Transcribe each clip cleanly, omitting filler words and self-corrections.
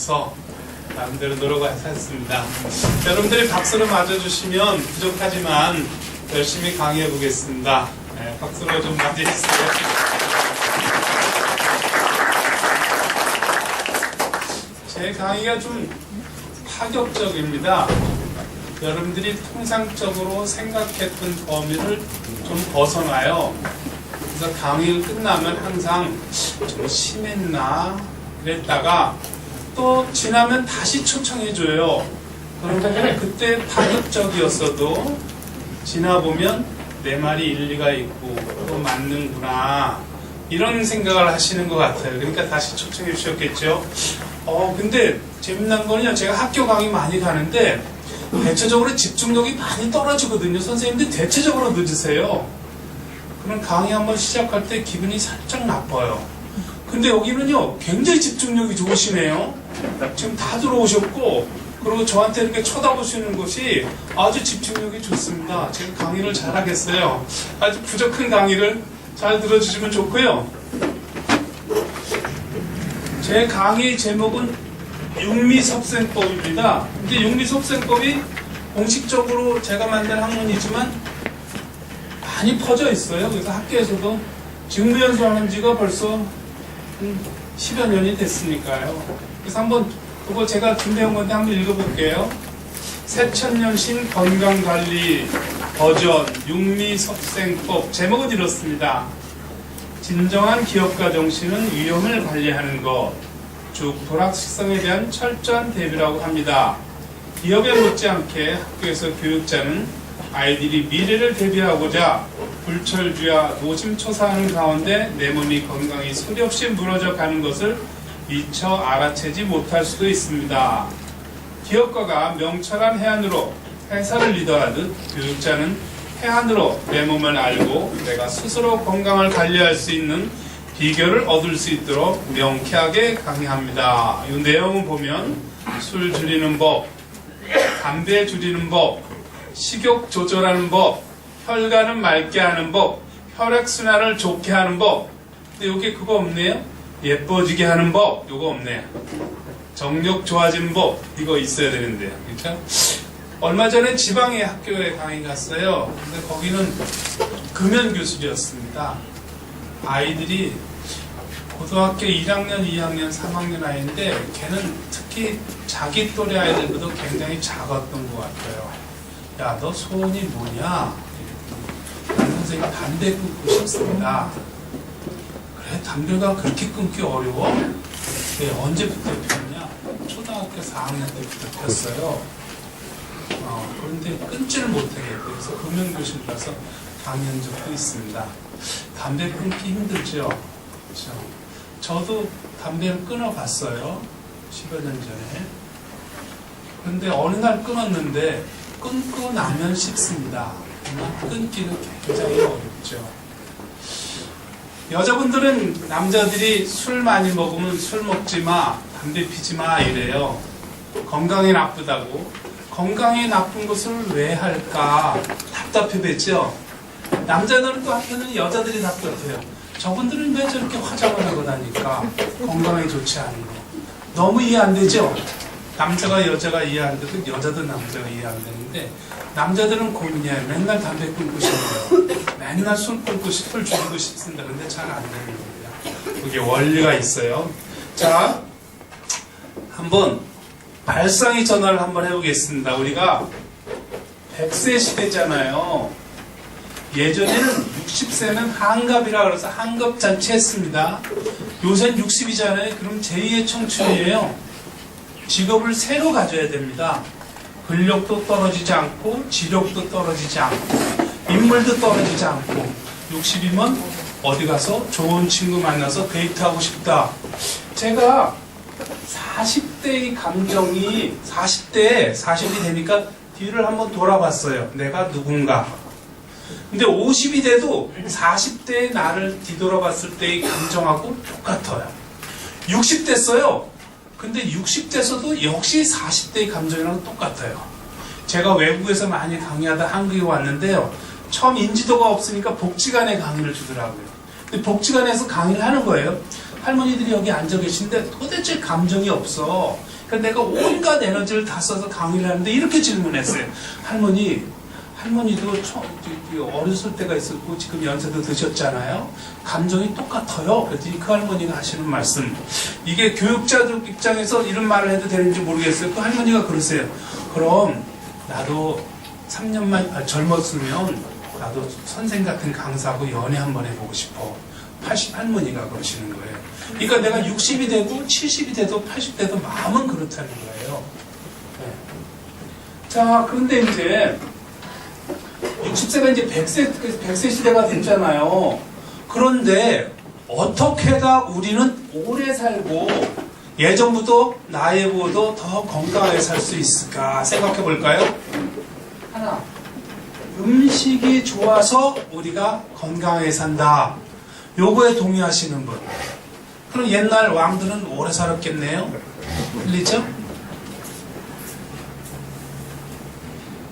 없어 나름대로 노력을 했습니다. 여러분들이 박수를 맞아주시면 부족하지만 열심히 강의해 보겠습니다. 네, 박수로 좀 맞아주세요. 제 강의가 좀 파격적입니다. 여러분들이 통상적으로 생각했던 범위를 좀 벗어나요. 그래서 강의가 끝나면 항상 좀 심했나 그랬다가 또 지나면 다시 초청해줘요. 그러면 그때 파격적이었어도 지나보면 내 말이 일리가 있고 또 맞는구나 이런 생각을 하시는 것 같아요. 그러니까 다시 초청해 주셨겠죠. 근데 재미난 거는요, 제가 학교 강의 많이 가는데 대체적으로 집중력이 많이 떨어지거든요. 선생님들 대체적으로 늦으세요. 그럼 강의 한번 시작할 때 기분이 살짝 나빠요. 근데 여기는요 굉장히 집중력이 좋으시네요. 지금 다 들어오셨고 그리고 저한테 이렇게 쳐다보시는 것이 아주 집중력이 좋습니다. 제가 강의를 잘하겠어요. 아주 부족한 강의를 잘 들어주시면 좋고요. 제 강의 제목은 육미섭생법입니다. 근데 육미섭생법이 공식적으로 제가 만든 학문이지만 많이 퍼져 있어요. 그래서 학교에서도 직무연수하는 지가 벌써 10여 년이 됐으니까요. 그래서 한번 그거 제가 준비한 건데 한번 읽어볼게요. 새천년신 건강관리 버전 육미섭생법. 제목은 이렇습니다. 진정한 기업가 정신은 위험을 관리하는 것, 즉 불확실성에 대한 철저한 대비라고 합니다. 기업에 못지않게 학교에서 교육자는 아이들이 미래를 대비하고자 불철주야 노심초사하는 가운데 내 몸이 건강이 소리없이 무너져 가는 것을 미처 알아채지 못할 수도 있습니다. 기업가가 명철한 해안으로 회사를 리더하듯 교육자는 해안으로 내 몸을 알고 내가 스스로 건강을 관리할 수 있는 비결을 얻을 수 있도록 명쾌하게 강의합니다. 이 내용을 보면 술 줄이는 법, 담배 줄이는 법, 식욕 조절하는 법, 혈관을 맑게 하는 법, 혈액순환을 좋게 하는 법. 근데 여기 그거 없네요. 예뻐지게 하는 법, 요거 없네요. 정력 좋아지는 법, 이거 있어야 되는데요. 그렇죠? 얼마 전에 지방의 학교에 강의 갔어요. 근데 거기는 금연 교실이었습니다. 아이들이 고등학교 1학년, 2학년, 3학년 아이인데 걔는 특히 자기 또래 아이들보다 굉장히 작았던 것 같아요. 야, 너 소원이 뭐냐? 난 선생님 담배 끊고 싶습니다. 그래, 담배가 그렇게 끊기 어려워? 네, 언제부터 폈냐? 초등학교 4학년 때부터 폈어요. 그런데 끊지를 못하겠대요. 그래서 금연교실 가서 강의한 적도 있습니다. 담배 끊기 힘들죠? 그렇죠? 저도 담배를 끊어봤어요. 10여 년 전에. 그런데 어느 날 끊었는데 끊고 나면 쉽습니다. 끊기는 굉장히 어렵죠. 여자분들은 남자들이 술 많이 먹으면 술 먹지 마, 담배 피지 마 이래요. 건강에 나쁘다고. 건강에 나쁜 것을 왜 할까 답답해겠죠. 남자들은 또 한편은 여자들이 답답해요. 저분들은 왜 저렇게 화장을 하고 다니까 건강에 좋지 않은 거 너무 이해 안 되죠. 남자가 여자가 이해 안 되고 여자도 남자가 이해 안 되는데 남자들은 고민이에요. 맨날 담배 끊고 싶어요. 맨날 술 끊고 술 줄이고 싶습니다. 근데 잘 안 되는 겁니다. 그게 원리가 있어요. 자, 한번 발상의 전환을 한번 해보겠습니다. 우리가 100세 시대잖아요. 예전에는 60세는 한갑이라 그래서 한갑잔치 했습니다. 요새는 60이잖아요. 그럼 제2의 청춘이에요. 직업을 새로 가져야 됩니다. 근력도 떨어지지 않고 지력도 떨어지지 않고 인물도 떨어지지 않고 60이면 어디 가서 좋은 친구 만나서 데이트하고 싶다. 제가 40대의 감정이 40이 되니까 뒤를 한번 돌아봤어요. 내가 누군가. 근데 50이 돼도 40대의 나를 뒤돌아봤을 때의 감정하고 똑같아요. 60 됐어요. 근데 60대에서도 역시 40대의 감정이랑 똑같아요. 제가 외국에서 많이 강의하다 한국에 왔는데요. 처음 인지도가 없으니까 복지관에 강의를 주더라고요. 근데 복지관에서 강의를 하는 거예요. 할머니들이 여기 앉아 계신데 도대체 감정이 없어. 그러니까 내가 온갖 에너지를 다 써서 강의를 하는데 이렇게 질문했어요. 할머니도 어렸을 때가 있었고 지금 연세도 드셨잖아요. 감정이 똑같아요. 그랬더니 그 할머니가 하시는 말씀, 이게 교육자들 입장에서 이런 말을 해도 되는지 모르겠어요. 그 할머니가 그러세요. 그럼 나도 3년만 젊었으면 나도 선생 같은 강사하고 연애 한번 해보고 싶어. 80 할머니가 그러시는 거예요. 그러니까 내가 60이 되고 70이 돼도 80돼도 마음은 그렇다는 거예요. 네. 자, 그런데 이제 60세가 이제 100세 시대가 됐잖아요. 그런데 어떻게다 우리는 오래 살고 예전부터 나이보다 더 건강하게 살 수 있을까 생각해 볼까요? 하나, 음식이 좋아서 우리가 건강하게 산다. 요거에 동의하시는 분. 그럼 옛날 왕들은 오래 살았겠네요. 틀리죠?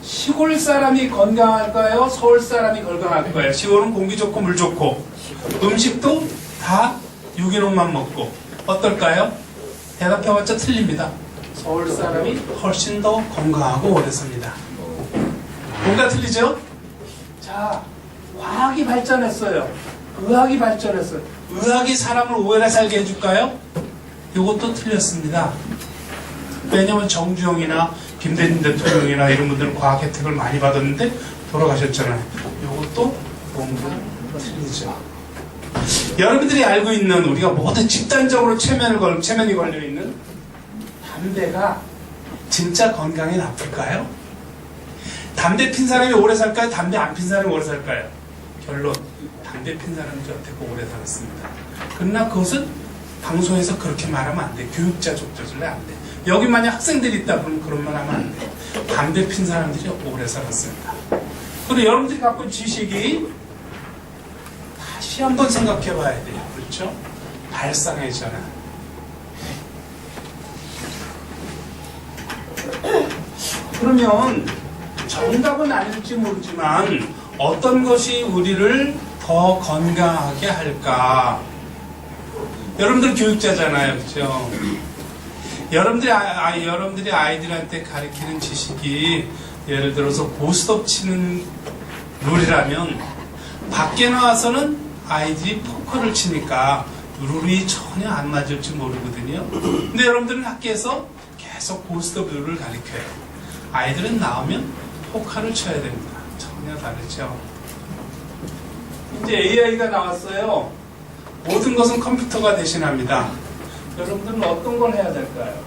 시골 사람이 건강할까요? 서울 사람이 건강할까요? 시골은 공기 좋고 물 좋고 음식도 다 유기농만 먹고 어떨까요? 대답해봤자 틀립니다. 서울 사람이 훨씬 더 건강하고 오래 삽니다. 뭔가 틀리죠? 자, 과학이 발전했어요. 의학이 발전했어요. 의학이 사람을 오래 살게 해줄까요? 이것도 틀렸습니다. 왜냐면 정주영이나 김대중 대통령이나 이런 분들은 과학 혜택을 많이 받았는데 돌아가셨잖아요. 이것도 뭔가 틀리죠. 여러분들이 알고 있는, 우리가 모두 집단적으로 체면이 걸려있는 담배가 진짜 건강에 나쁠까요? 담배 핀 사람이 오래 살까요? 담배 안 핀 사람이 오래 살까요? 결론, 담배 핀 사람이 저한테고 오래 살았습니다. 그러나 그것은 방송에서 그렇게 말하면 안 돼. 교육자 족저질래 안 돼. 여기 만약 학생들이 있다 그러면 그런 말 하면 안 돼. 담배 핀 사람들이 오래 살았습니다. 그리고 여러분들이 갖고 있는 지식이 다시 한번 생각해 봐야 돼요. 그렇죠? 발상의 전환. 그러면 정답은 아닐지 모르지만 어떤 것이 우리를 더 건강하게 할까? 여러분들 교육자잖아요. 그렇죠? 여러분들이 아이들한테 가르치는 지식이 예를 들어서 고스톱 치는 룰이라면 밖에 나와서는 아이들이 포커를 치니까 룰이 전혀 안 맞을지 모르거든요. 근데 여러분들은 학교에서 계속 고스톱 룰을 가르쳐요. 아이들은 나오면 포커를 쳐야 됩니다. 전혀 다르죠. 이제 AI가 나왔어요. 모든 것은 컴퓨터가 대신합니다. 여러분들은 어떤 걸 해야 될까요?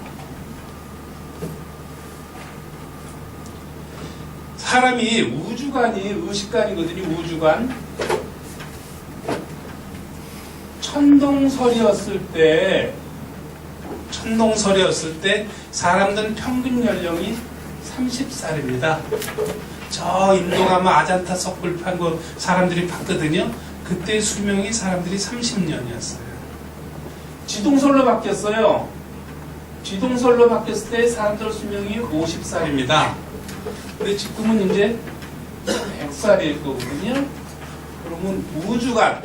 사람이 우주관이 의식관이거든요. 우주관. 천동설이었을 때 사람들은 평균 연령이 30살입니다. 저 인도 가면 아잔타 석굴 판 거 사람들이 봤거든요. 그때 수명이 사람들이 30년이었어요. 지동설로 바뀌었어요. 지동설로 바뀌었을 때 사람들 수명이 50살입니다. 근데 지금은 이제 100살일 거거든요. 그러면 우주관,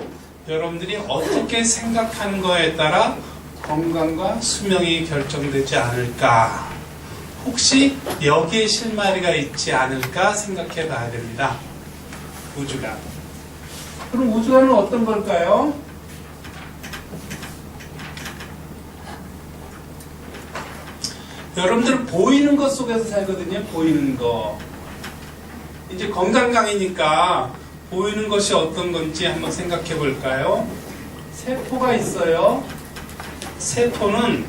여러분들이 어떻게 생각하는 거에 따라 건강과 수명이 결정되지 않을까? 혹시 여기에 실마리가 있지 않을까 생각해 봐야 됩니다. 우주관. 그럼 우주관은 어떤 걸까요? 여러분들은 보이는 것 속에서 살거든요. 보이는 거. 이제 건강 강의니까 보이는 것이 어떤 건지 한번 생각해 볼까요? 세포가 있어요. 세포는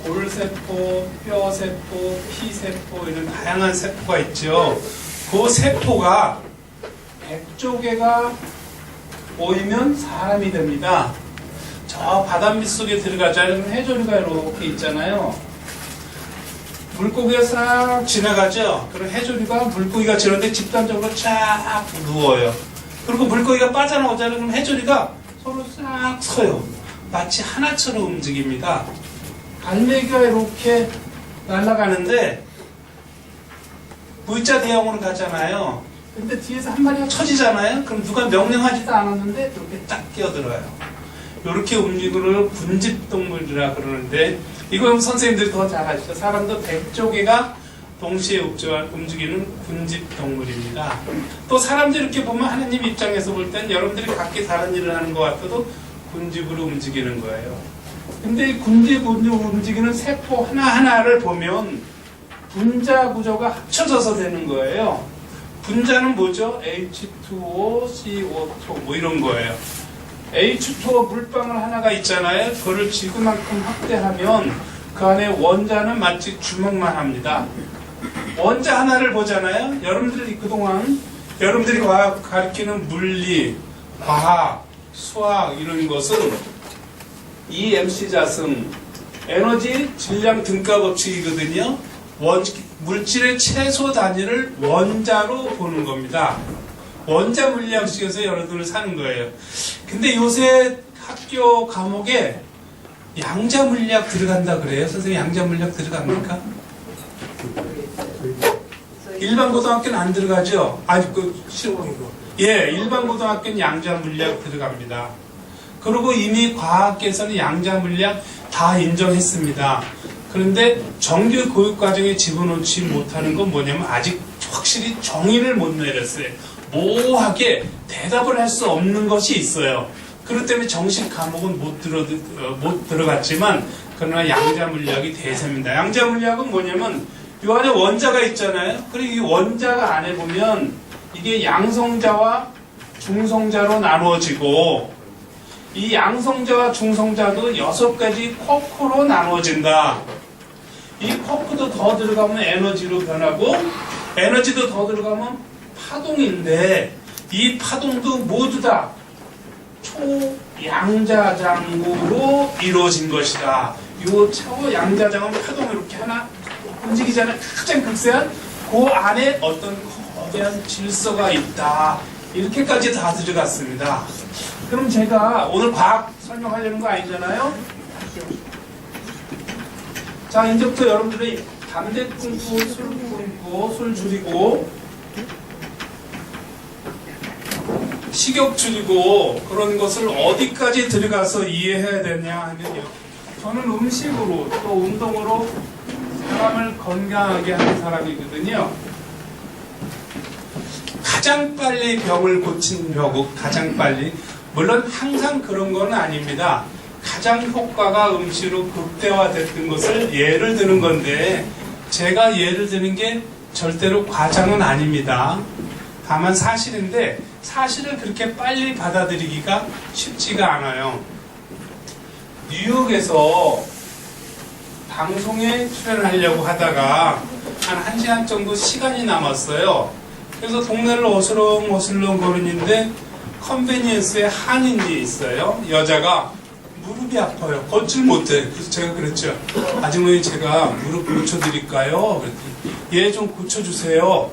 골세포, 뼈세포, 피세포 이런 다양한 세포가 있죠. 그 세포가 100조개가 모이면 사람이 됩니다. 저 바닷밑 속에 들어가자면 해조류가 이렇게 있잖아요. 물고기가 싹 지나가죠. 그럼 해조류가 물고기가 지나는데 집단적으로 쫙 누워요. 그리고 물고기가 빠져나오잖아요. 그럼 해조류가 서로 싹 서요. 마치 하나처럼 움직입니다. 갈매기가 이렇게 날아가는데 V자 대형으로 가잖아요. 근데 뒤에서 한 마리가 쳐지잖아요. 그럼 누가 명령하지도 않았는데 이렇게 딱 끼어들어요. 이렇게 움직이는 걸 군집동물이라 그러는데, 이건 선생님들이 더 잘 아시죠? 사람도 100조개가 동시에 움직이는 군집동물입니다. 또 사람들 이렇게 보면 하나님 입장에서 볼 땐 여러분들이 각기 다른 일을 하는 것 같아도 군집으로 움직이는 거예요. 근데 이 군집으로 움직이는 세포 하나하나를 보면 분자 구조가 합쳐져서 되는 거예요. 분자는 뭐죠? H2O, CO2 뭐 이런 거예요. H2O 물방울 하나가 있잖아요. 그거를 지구만큼 확대하면 그 안에 원자는 마치 주먹만 합니다. 원자 하나를 보잖아요. 여러분들이 그동안 여러분들이 가르치는 물리, 과학, 수학 이런 것은 이 MC-자승 에너지 질량 등가 법칙이거든요. 물질의 최소 단위를 원자로 보는 겁니다. 원자 물리학식에서 여러분들 사는 거예요. 근데 요새 학교 과목에 양자 물리학 들어간다 그래요. 선생님 양자 물리학 들어갑니까? 일반 고등학교는 안 들어가죠? 예, 일반 고등학교는 양자 물리학 들어갑니다. 그리고 이미 과학계에서는 양자 물리학 다 인정했습니다. 그런데 정규 교육과정에 집어넣지 못하는 건 뭐냐면 아직 확실히 정의를 못 내렸어요. 모호하게 대답을 할 수 없는 것이 있어요. 그렇기 때문에 정식 과목은 못 들어갔지만 그러나 양자 물리학이 대세입니다. 양자 물리학은 뭐냐면 이 안에 원자가 있잖아요. 그리고 이 원자가 안에 보면 이게 양성자와 중성자로 나누어지고 이 양성자와 중성자도 6가지 쿼크로 나누어진다. 이 쿼크도 더 들어가면 에너지로 변하고 에너지도 더 들어가면 파동인데 이 파동도 모두 다 초양자장으로 이루어진 것이다. 이 초양자장은 파동이 이렇게 하나 움직이잖아요. 가장 극세한 그 안에 어떤 거대한 질서가 있다. 이렇게까지 다 들어갔습니다. 그럼 제가 오늘 과학 설명하려는 거 아니잖아요? 자, 이제부터 여러분들이 담배 끊고 술 끊고 술 줄이고 식욕 줄이고 그런 것을 어디까지 들어가서 이해해야 되냐 하면요. 저는 음식으로 또 운동으로 사람을 건강하게 하는 사람이거든요. 가장 빨리 병을 고친 벽, 가장 빨리. 물론 항상 그런 건 아닙니다. 가장 효과가 음식으로 극대화됐던 것을 예를 드는 건데 제가 예를 드는 게 절대로 과장은 아닙니다. 다만 사실인데 사실을 그렇게 빨리 받아들이기가 쉽지가 않아요. 뉴욕에서 방송에 출연하려고 하다가 한 1시간 정도 시간이 남았어요. 그래서 동네를 어슬렁어슬렁 거리는데 컨베니언스에 한인이 있어요. 여자가 무릎이 아파요. 걷질 못해. 그래서 제가 그랬죠. 아주머니 제가 무릎 고쳐드릴까요? 그랬더니 예, 좀 고쳐주세요.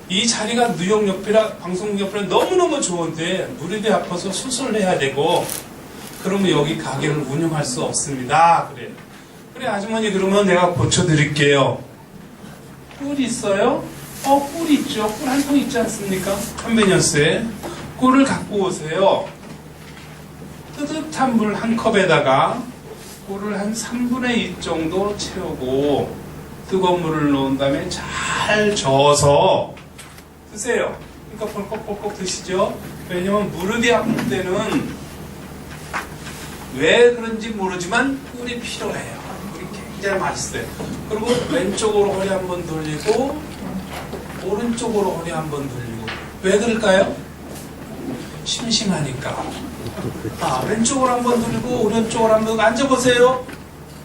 이 자리가 뉴욕 옆이라 방송 옆이라 너무너무 좋은데 무릎이 아파서 수술해야 되고 그러면 여기 가게를 운영할 수 없습니다. 그래 아주머니 그러면 내가 고쳐드릴게요. 꿀 있어요? 꿀 있죠. 꿀 한 통 있지 않습니까? 컨베니언스에 꿀을 갖고 오세요. 뜨뜻한 물 한 컵에다가 꿀을 한 3분의 2 정도 채우고 뜨거운 물을 넣은 다음에 잘 저어서 드세요. 그러니까 꼴꺽꼴꺽 드시죠. 왜냐면 무릎이 아플 때는 왜 그런지 모르지만 꿀이 필요해요. 꿀이 굉장히 맛있어요. 그리고 왼쪽으로 허리 한번 돌리고 오른쪽으로 허리 한번 돌리고 왜 그럴까요? 심심하니까. 왼쪽으로 한번 돌리고 오른쪽으로 한번 앉아보세요.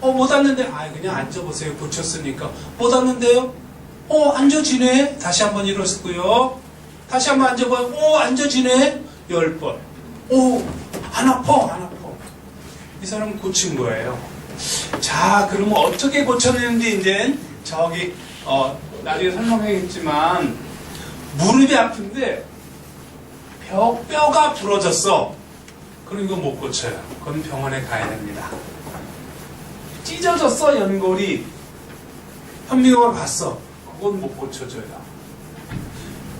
못 앉는데 그냥 앉아보세요. 고쳤으니까. 못 앉는데요? 앉아지네. 다시 한번 일어서고요. 다시 한번 앉아봐요. 앉아지네. 10번. 안 아파. 이 사람은 고친 거예요. 자, 그러면 어떻게 고쳤는지 이제 저기 나중에 설명하겠지만 무릎이 아픈데 뼈가 부러졌어. 그럼 이거 못 고쳐요. 그건 병원에 가야 됩니다. 찢어졌어, 연골이. 현미경을 봤어. 그건 못 고쳐줘요.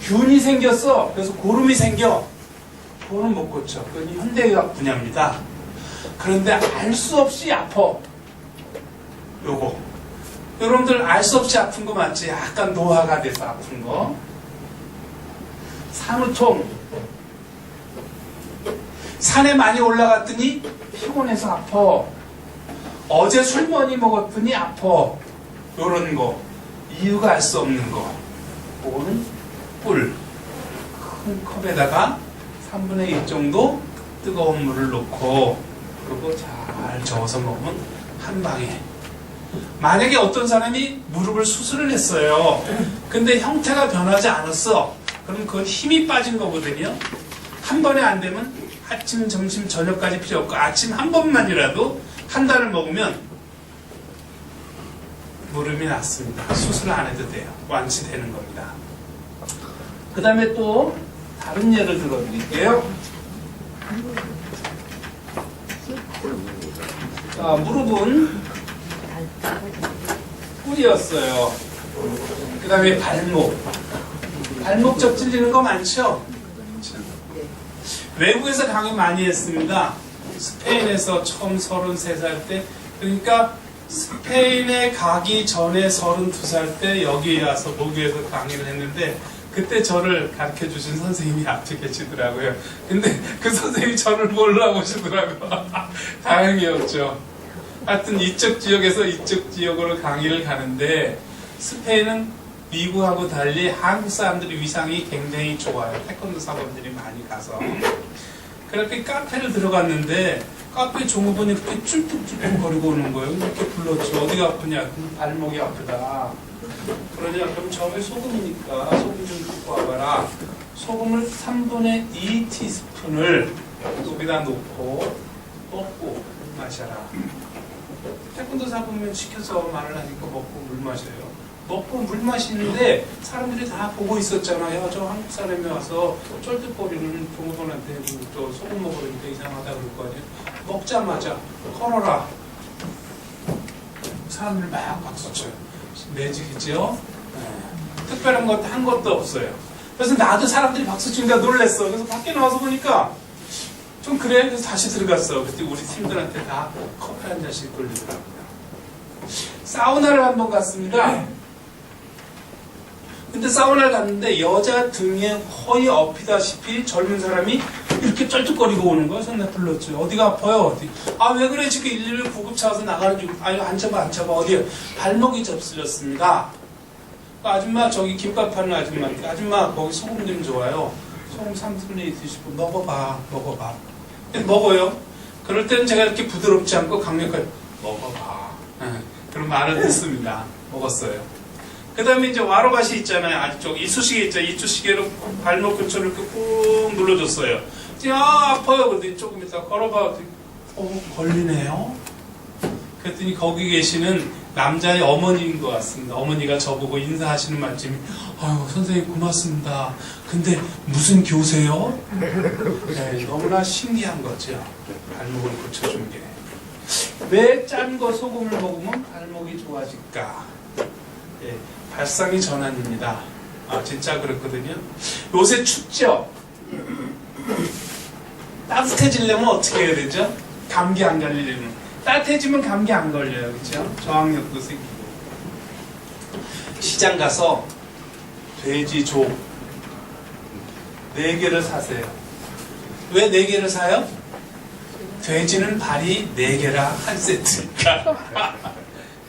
균이 생겼어. 그래서 고름이 생겨. 그거는 못 고쳐. 그건 현대의학 분야입니다. 그런데 알 수 없이 아파. 요거. 여러분들 알 수 없이 아픈 거 맞지? 약간 노화가 돼서 아픈 거. 산후통. 산에 많이 올라갔더니 피곤해서 아파. 어제 술 많이 먹었더니 아파. 요런 거. 이유가 알 수 없는 거. 그거는 꿀. 큰 컵에다가 3분의 1 정도 뜨거운 물을 넣고 그리고 잘 저어서 먹으면 한 방에. 만약에 어떤 사람이 무릎을 수술을 했어요. 근데 형태가 변하지 않았어. 그럼 그건 힘이 빠진 거거든요. 한 번에 안 되면 아침, 점심, 저녁까지 필요 없고 아침 한 번만이라도 한 달을 먹으면 무릎이 낫습니다. 수술 안 해도 돼요. 완치되는 겁니다. 그 다음에 또 다른 예를 들어드릴게요. 자, 무릎은 뿔이었어요. 그 다음에 발목 접 찔리는 거 많죠? 외국에서 강의 많이 했습니다. 스페인에서 처음 33살 때, 그러니까 스페인에 가기 전에 32살 때 여기 와서 모교에서 강의를 했는데 그때 저를 가르쳐 주신 선생님이 앞에 계시더라고요. 근데 그 선생님이 저를 몰라보시더라고요. 다행이었죠. 하여튼 이쪽 지역에서 이쪽 지역으로 강의를 가는데 스페인은 미국하고 달리 한국 사람들의 위상이 굉장히 좋아요. 태권도 사범들이 많이 가서. 그렇게 카페를 들어갔는데 카페 종업원이 이렇게 쭈뼛쭈뼛 오는 거예요. 이렇게 불렀죠. 어디가 아프냐? 발목이 아프다. 그러냐? 그럼 저기 소금이니까 소금 좀 갖고 와봐라. 소금을 3분의 2 티스푼을 여기다 놓고 먹고 마셔라. 태권도 사범면 시켜서 말을 하니까 먹고 물 마셔요. 먹고 물 마시는데 사람들이 다 보고 있었잖아요. 저 한국 사람이 와서 쫄깃거리는 종업원한테 또 소금 먹으니까 이상하다 그럴 거 아니에요. 먹자마자 걸어라. 사람들이 막 박수쳐요. 매직이죠. 네. 특별한 것 한 것도 없어요. 그래서 나도 사람들이 박수 치니까 놀랬어. 그래서 밖에 나와서 보니까 좀 그래. 그래서 다시 들어갔어. 그때 우리 팀들한테 다 커피 한 잔씩 돌리더라고요. 사우나를 한번 갔습니다. 근데 사우나를 갔는데 여자 등에 거의 엎이다시피 젊은 사람이 이렇게 쩔뚝거리고 오는 거예요. 그래서 내가 불렀죠. 어디가 아파요? 어디? 아, 왜 그래? 지금 111 구급차 와서 나가는 중. 아유, 앉아봐. 어디요? 발목이 접슬렸습니다. 아줌마, 저기 김밥 파는 아줌마한테, 아줌마, 거기 소금 좀 좋아요. 소금 3분의 1 드시고 먹어봐. 근데 먹어요. 그럴 때는 제가 이렇게 부드럽지 않고 강력하게 먹어봐. 그런 말을 했습니다. 먹었어요. 그 다음에 이제 와로가시 있잖아요. 아직 저기 이쑤시개 있죠. 이쑤시개로 발목 근처를 이렇게 꾹 눌러줬어요. 아파요. 근데 조금 이따 걸어봐. 걸리네요. 그랬더니 거기 계시는 남자의 어머니인 것 같습니다. 어머니가 저보고 인사하시는 말씀이 아유 선생님 고맙습니다. 근데 무슨 교세요? 네, 너무나 신기한 거죠. 발목을 고쳐준 게. 왜 짠 거 소금을 먹으면 발목이 좋아질까? 네, 발상의 전환입니다. 아 진짜 그렇거든요. 요새 춥죠? 따뜻해지려면 어떻게 해야 되죠? 감기 안 걸리려면. 따뜻해지면 감기 안 걸려요. 그렇죠? 저항력도 생기고. 시장 가서 돼지족 4개를 사세요. 왜 4개를 사요? 돼지는 발이 4개라 한 세트니까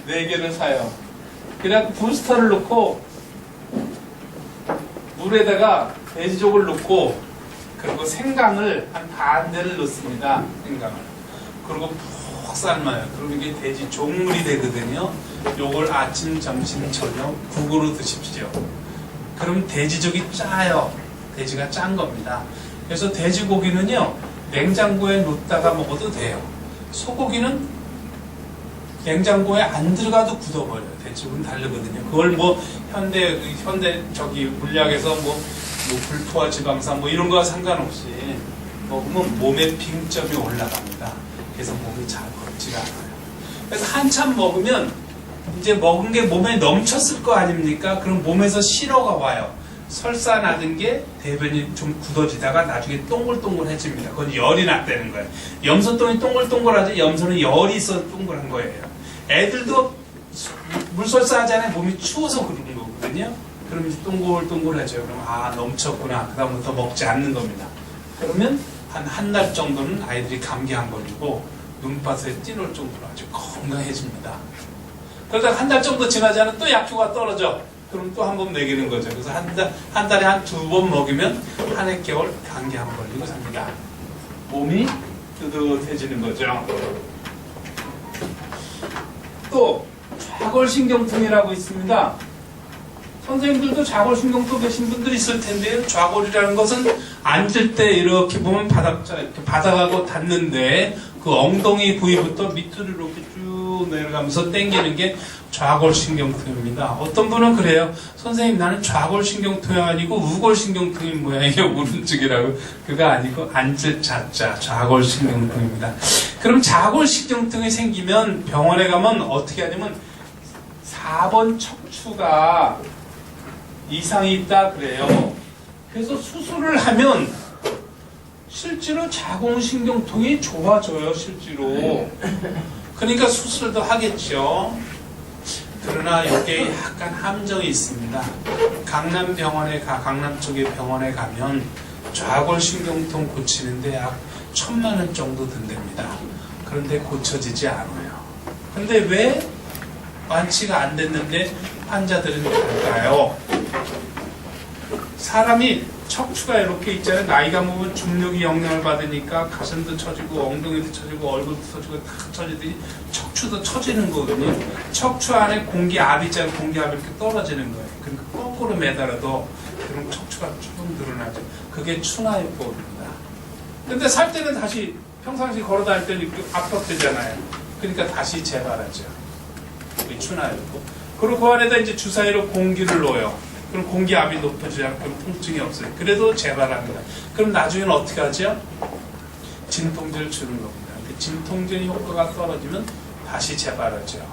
4개를 사요. 그래갖고 부스터를 넣고 물에다가 돼지족을 넣고 그리고 생강을 한 반 대를 넣습니다. 생강을. 그리고 푹 삶아요. 그러면 이게 돼지 종물이 되거든요. 요걸 아침, 점심, 저녁 국으로 드십시오. 그럼 돼지족이 짜요. 돼지가 짠 겁니다. 그래서 돼지고기는요 냉장고에 놓다가 먹어도 돼요. 소고기는 냉장고에 안 들어가도 굳어버려요. 돼지고기는 다르거든요. 그걸 뭐 현대 저기 물리학에서 뭐 불포화 지방산 뭐 이런 거와 상관없이 먹으면 몸에 빙점이 올라갑니다. 그래서 몸이 잘 걷지가 않아요. 그래서 한참 먹으면 이제 먹은 게 몸에 넘쳤을 거 아닙니까? 그럼 몸에서 신호가 와요. 설사 나던 게 대변이 좀 굳어지다가 나중에 동글동글해집니다. 그건 열이 났다는 거예요. 염소똥이 동글동글하지 염소는 열이 있어서 동글한 거예요. 애들도 물설사 하잖아요. 몸이 추워서 그런 거거든요. 그럼 이제 동글동글해져요. 그럼 넘쳤구나. 그 다음부터 먹지 않는 겁니다. 그러면 한 달 정도는 아이들이 감기 안 걸리고 눈밭에 찌놀 정도로 아주 건강해집니다. 그러다가 한 달 정도 지나지 않으면 또 약효가 떨어져. 그럼 또 한 번 먹이는 거죠. 그래서 한 달에 한 2번 먹이면 한 해 겨울 감기 안 걸리고 삽니다. 몸이 뜨뜻해지는 거죠. 또 좌골신경통이라고 있습니다. 선생님들도 좌골신경통 계신 분들이 있을 텐데요. 좌골이라는 것은 앉을 때 이렇게 보면 바닥하고 닿는데 그 엉덩이 부위부터 밑으로 이렇게 쭉 내려가면서 당기는 게 좌골신경통입니다. 어떤 분은 그래요. 선생님 나는 좌골신경통이 아니고 우골신경통이 뭐야 이게 오른쪽이라고. 그거 아니고 앉을 자자 좌골신경통입니다. 그럼 좌골신경통이 생기면 병원에 가면 어떻게 하냐면 4번 척추가 이상이 있다 그래요. 그래서 수술을 하면 실제로 자궁신경통이 좋아져요. 실제로. 그러니까 수술도 하겠죠. 그러나 이게 약간 함정이 있습니다. 강남 쪽의 병원에 가면 좌골신경통 고치는데 약 1,000만 원 정도 든답니다. 그런데 고쳐지지 않아요. 근데 왜 완치가 안 됐는데 환자들은 갈까요? 사람이 척추가 이렇게 있잖아요. 나이가 먹으면 중력이 영향을 받으니까 가슴도 처지고 엉덩이도 처지고 얼굴도 처지고 다 처지더니 척추도 처지는 거거든요. 척추 안에 공기압이 있잖아요. 공기압이 이렇게 떨어지는 거예요. 그러니까 거꾸로 매달아도 그럼 척추가 조금 늘어나죠. 그게 추나요법입니다. 근데 살 때는 다시 평상시 걸어 다닐 때는 이렇게 압박되잖아요. 그러니까 다시 재발하죠. 그게 추나요법. 그리고 그 안에다 이제 주사위로 공기를 넣어요. 그럼 공기압이 높아지지 않고 통증이 없어요. 그래도 재발합니다. 그럼 나중에는 어떻게 하죠? 진통제를 주는 겁니다. 진통제 효과가 떨어지면 다시 재발하죠.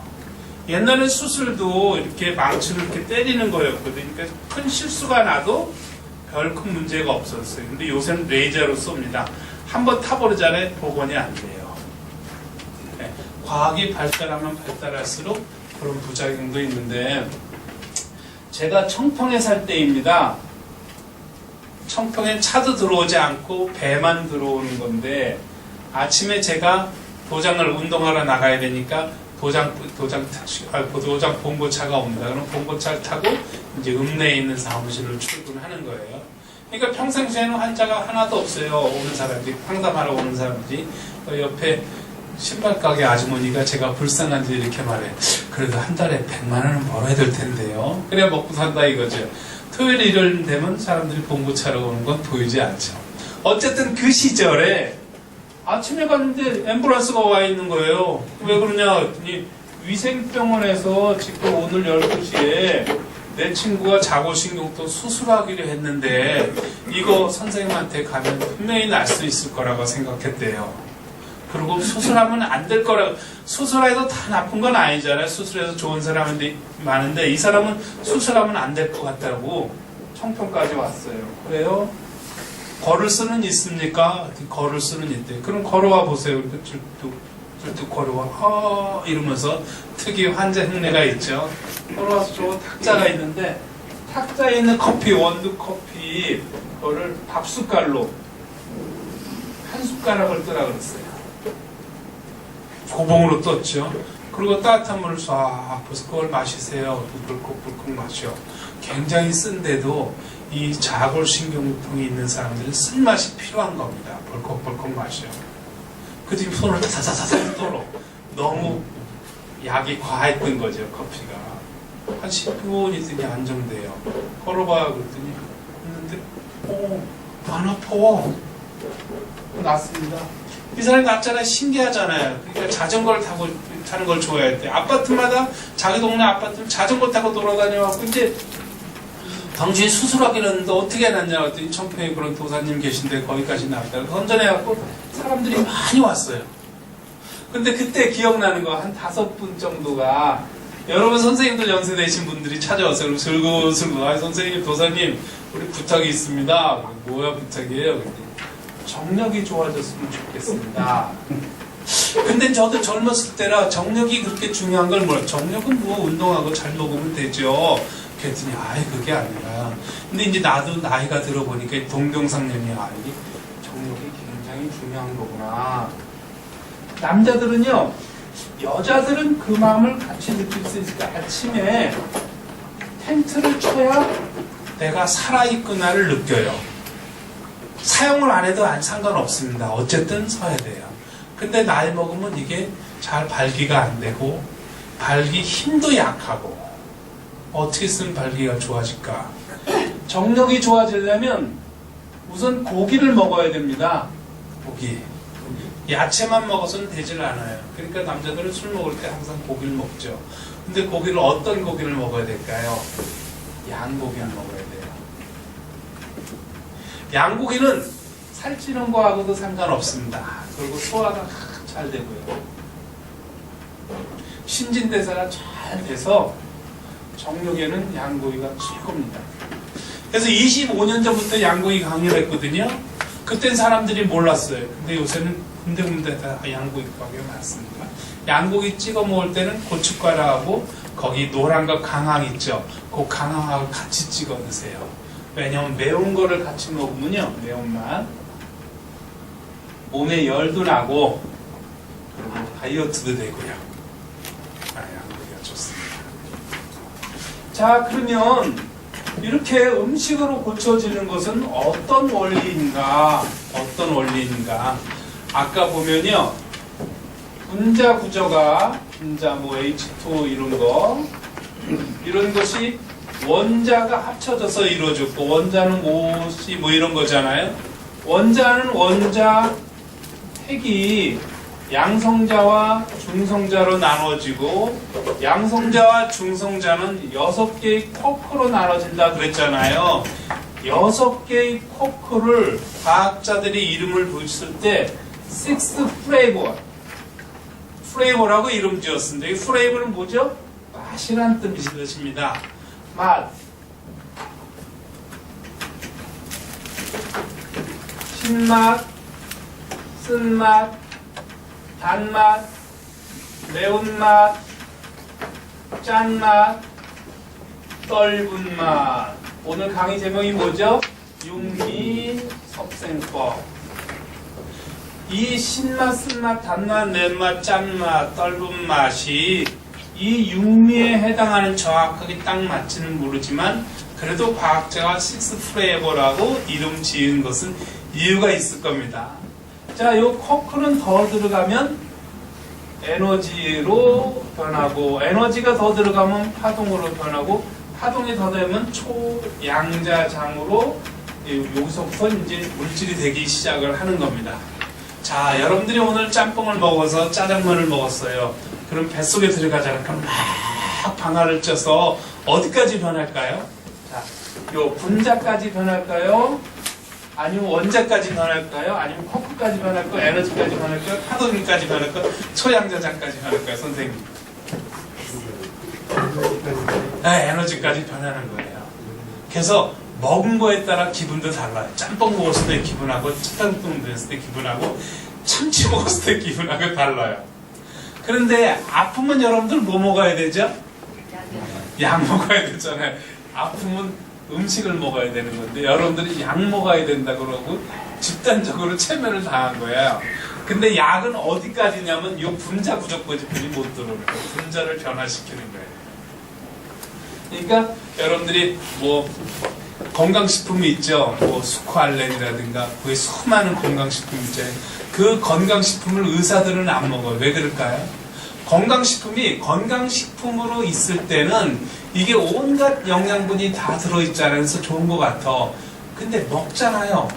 옛날에 수술도 이렇게 망치로 이렇게 때리는 거였거든요. 그러니까 큰 실수가 나도 별 큰 문제가 없었어요. 근데 요새는 레이저로 쏩니다. 한번 타버리잖아요. 복원이 안 돼요. 네. 과학이 발달하면 발달할수록 그런 부작용도 있는데 제가 청평에 살 때입니다. 청평엔 차도 들어오지 않고 배만 들어오는 건데 아침에 제가 도장을 운동하러 나가야 되니까 도장 봉고차가 옵니다. 그럼 봉고차를 타고 이제 읍내에 있는 사무실로 출근하는 거예요. 그러니까 평상시에는 환자가 하나도 없어요. 오는 사람들이 상담하러 오는 사람들이 옆에 신발 가게 아주머니가 제가 불쌍한지 이렇게 말해. 그래도 한 달에 100만 원은 벌어야 될 텐데요. 그래야 먹고 산다 이거죠. 토요일 일요일 되면 사람들이 봉고차로 오는 건 보이지 않죠. 어쨌든 그 시절에 아침에 갔는데 앰뷸런스가 와 있는 거예요. 왜 그러냐 했더니 위생병원에서 지금 오늘 12시에 내 친구가 자골신경통 수술하기로 했는데 이거 선생님한테 가면 분명히 날 수 있을 거라고 생각했대요. 그리고 수술하면 안 될 거라고. 수술해도 다 나쁜 건 아니잖아요. 수술해서 좋은 사람이 많은데 이 사람은 수술하면 안 될 것 같다고 청평까지 왔어요. 그래요? 걸을 수는 있습니까? 걸을 수는 있대요. 그럼 걸어와 보세요. 쭉 걸어와. 이러면서 특이 환자 흉내가 있죠. 걸어와서 저 탁자가 있는데 탁자에 있는 커피, 원두 커피 그거를 밥숟갈로 한 숟가락을 뜨라 그랬어요. 고봉으로 떴죠. 그리고 따뜻한 물을 쏴 부어서 그걸 마시세요. 불컥불컥 마셔. 굉장히 쓴데도 이 자골신경통이 있는 사람들은 쓴맛이 필요한 겁니다. 벌컥벌컥 마셔. 그 뒤에 손을 사사사사 떨어. 너무 약이 과했던 거죠. 커피가. 한 10분 있더니 안정돼요. 걸어봐 그랬더니 했는데 안 아파. 낫습니다. 이 사람이 낫잖아요. 신기하잖아요. 그러니까 자전거를 타고 타는 걸 좋아했대. 아파트마다 자기 동네 아파트를 자전거 타고 돌아다녀갖고 이제 당신이 수술하기로 했는데 어떻게 해놨냐 했더니 청평에 그런 도사님 계신데 거기까지 나왔다고 선전해갖고 사람들이 많이 왔어요. 근데 그때 기억나는 거 한 5분 정도가 여러분 선생님들 연세 되신 분들이 찾아와서 그럼 슬그슬그 아 선생님 도사님 우리 부탁이 있습니다. 뭐야 부탁이에요? 근데 정력이 좋아졌으면 좋겠습니다. 근데 저도 젊었을 때라 정력이 그렇게 중요한 걸 몰라요. 정력은 뭐 운동하고 잘 먹으면 되죠. 그랬더니 아예 그게 아니라 근데 이제 나도 나이가 들어보니까 동병상련이 아 이게 정력이 굉장히 중요한 거구나. 남자들은요 여자들은 그 마음을 같이 느낄 수 있을까. 아침에 텐트를 쳐야 내가 살아있구나를 느껴요. 사용을 안 해도 상관없습니다. 어쨌든 서야 돼요. 근데 나이 먹으면 이게 잘 발기가 안 되고 발기 힘도 약하고 어떻게 쓰면 발기가 좋아질까? 정력이 좋아지려면 우선 고기를 먹어야 됩니다. 고기. 야채만 먹어서는 되질 않아요. 그러니까 남자들은 술 먹을 때 항상 고기를 먹죠. 근데 고기를 어떤 고기를 먹어야 될까요? 양고기를 먹어야 돼요. 양고기는 살찌는 거하고도 상관없습니다. 그리고 소화가 잘 되고요. 신진대사가 잘 돼서 정력에는 양고기가 최고입니다. 그래서 25년 전부터 양고기 강의를 했거든요. 그땐 사람들이 몰랐어요. 근데 요새는 군데군데 다 양고기 가게가 많습니다. 양고기 찍어 먹을 때는 고춧가루하고 거기 노란 거 강황 있죠. 그 강황하고 같이 찍어 드세요. 왜냐면 매운 거를 같이 먹으면요. 매운맛. 몸에 열도 나고 그리고 다이어트도 되고요. 양고기가 좋습니다. 자 그러면 이렇게 음식으로 고쳐지는 것은 어떤 원리인가? 어떤 원리인가? 아까 보면요. 분자 구조가 분자 뭐 H2 이런 것이 원자가 합쳐져서 이루어졌고 원자는 OC 뭐 이런 거잖아요. 원자는 원자 핵이 양성자와 중성자로 나눠지고 양성자와 중성자는 6개의 쿼크로 나눠진다 그랬잖아요. 6개의 쿼크를 과학자들이 이름을 붙일 때 6 플레이버라고 이름 지었습니다. 이 플레이버는 뭐죠? 맛이란 뜻입니다. 맛. 신맛, 쓴맛, 단맛, 매운맛, 짠맛, 떫은맛. 오늘 강의 제목이 뭐죠? 육미섭생법. 이 신맛, 쓴맛, 단맛, 매운맛, 짠맛, 떫은맛이 이 육미에 해당하는 정확하게 딱 맞지는 모르지만 그래도 과학자가 6 플레이버라고 이름 지은 것은 이유가 있을 겁니다. 자, 요 쿼크는 더 들어가면 에너지로 변하고 에너지가 더 들어가면 파동으로 변하고 파동이 더 되면 초양자장으로 여기서부터 이제 물질이 되기 시작을 하는 겁니다. 자, 여러분들이 오늘 짬뽕을 먹어서 짜장면을 먹었어요. 그럼 뱃속에 들어가잖아요. 그럼 막 방아를 쪄서 어디까지 변할까요? 자, 요 분자까지 변할까요? 아니면 원자까지 변할까요? 아니면 쿼크까지 변할까요? 에너지까지 변할까요? 파동까지 변할까요? 초양자장까지 변할까요? 선생님. 네, 에너지까지 변하는 거예요. 그래서 먹은 거에 따라 기분도 달라요. 짬뽕 먹었을 때 기분하고 짜장면 먹었을 때 기분하고 참치 먹었을 때 기분하고 달라요. 그런데 아프면 여러분들 뭐 먹어야 되죠? 약 먹어야 되잖아요. 아프면 음식을 먹어야 되는 건데 여러분들이 약 먹어야 된다 그러고 집단적으로 체면을 당한 거예요. 근데 약은 어디까지냐면 이 분자 부족고지분이 못 들어오는 거예요. 분자를 변화시키는 거예요. 그러니까 여러분들이 뭐 건강식품이 있죠. 뭐 수코알렌이라든가 그게 수많은 건강식품이 있잖아요. 그 건강식품을 의사들은 안 먹어요. 왜 그럴까요? 건강식품이 건강식품으로 있을 때는 이게 온갖 영양분이 다 들어있잖아요. 그래서 좋은 것 같아. 근데 먹잖아요.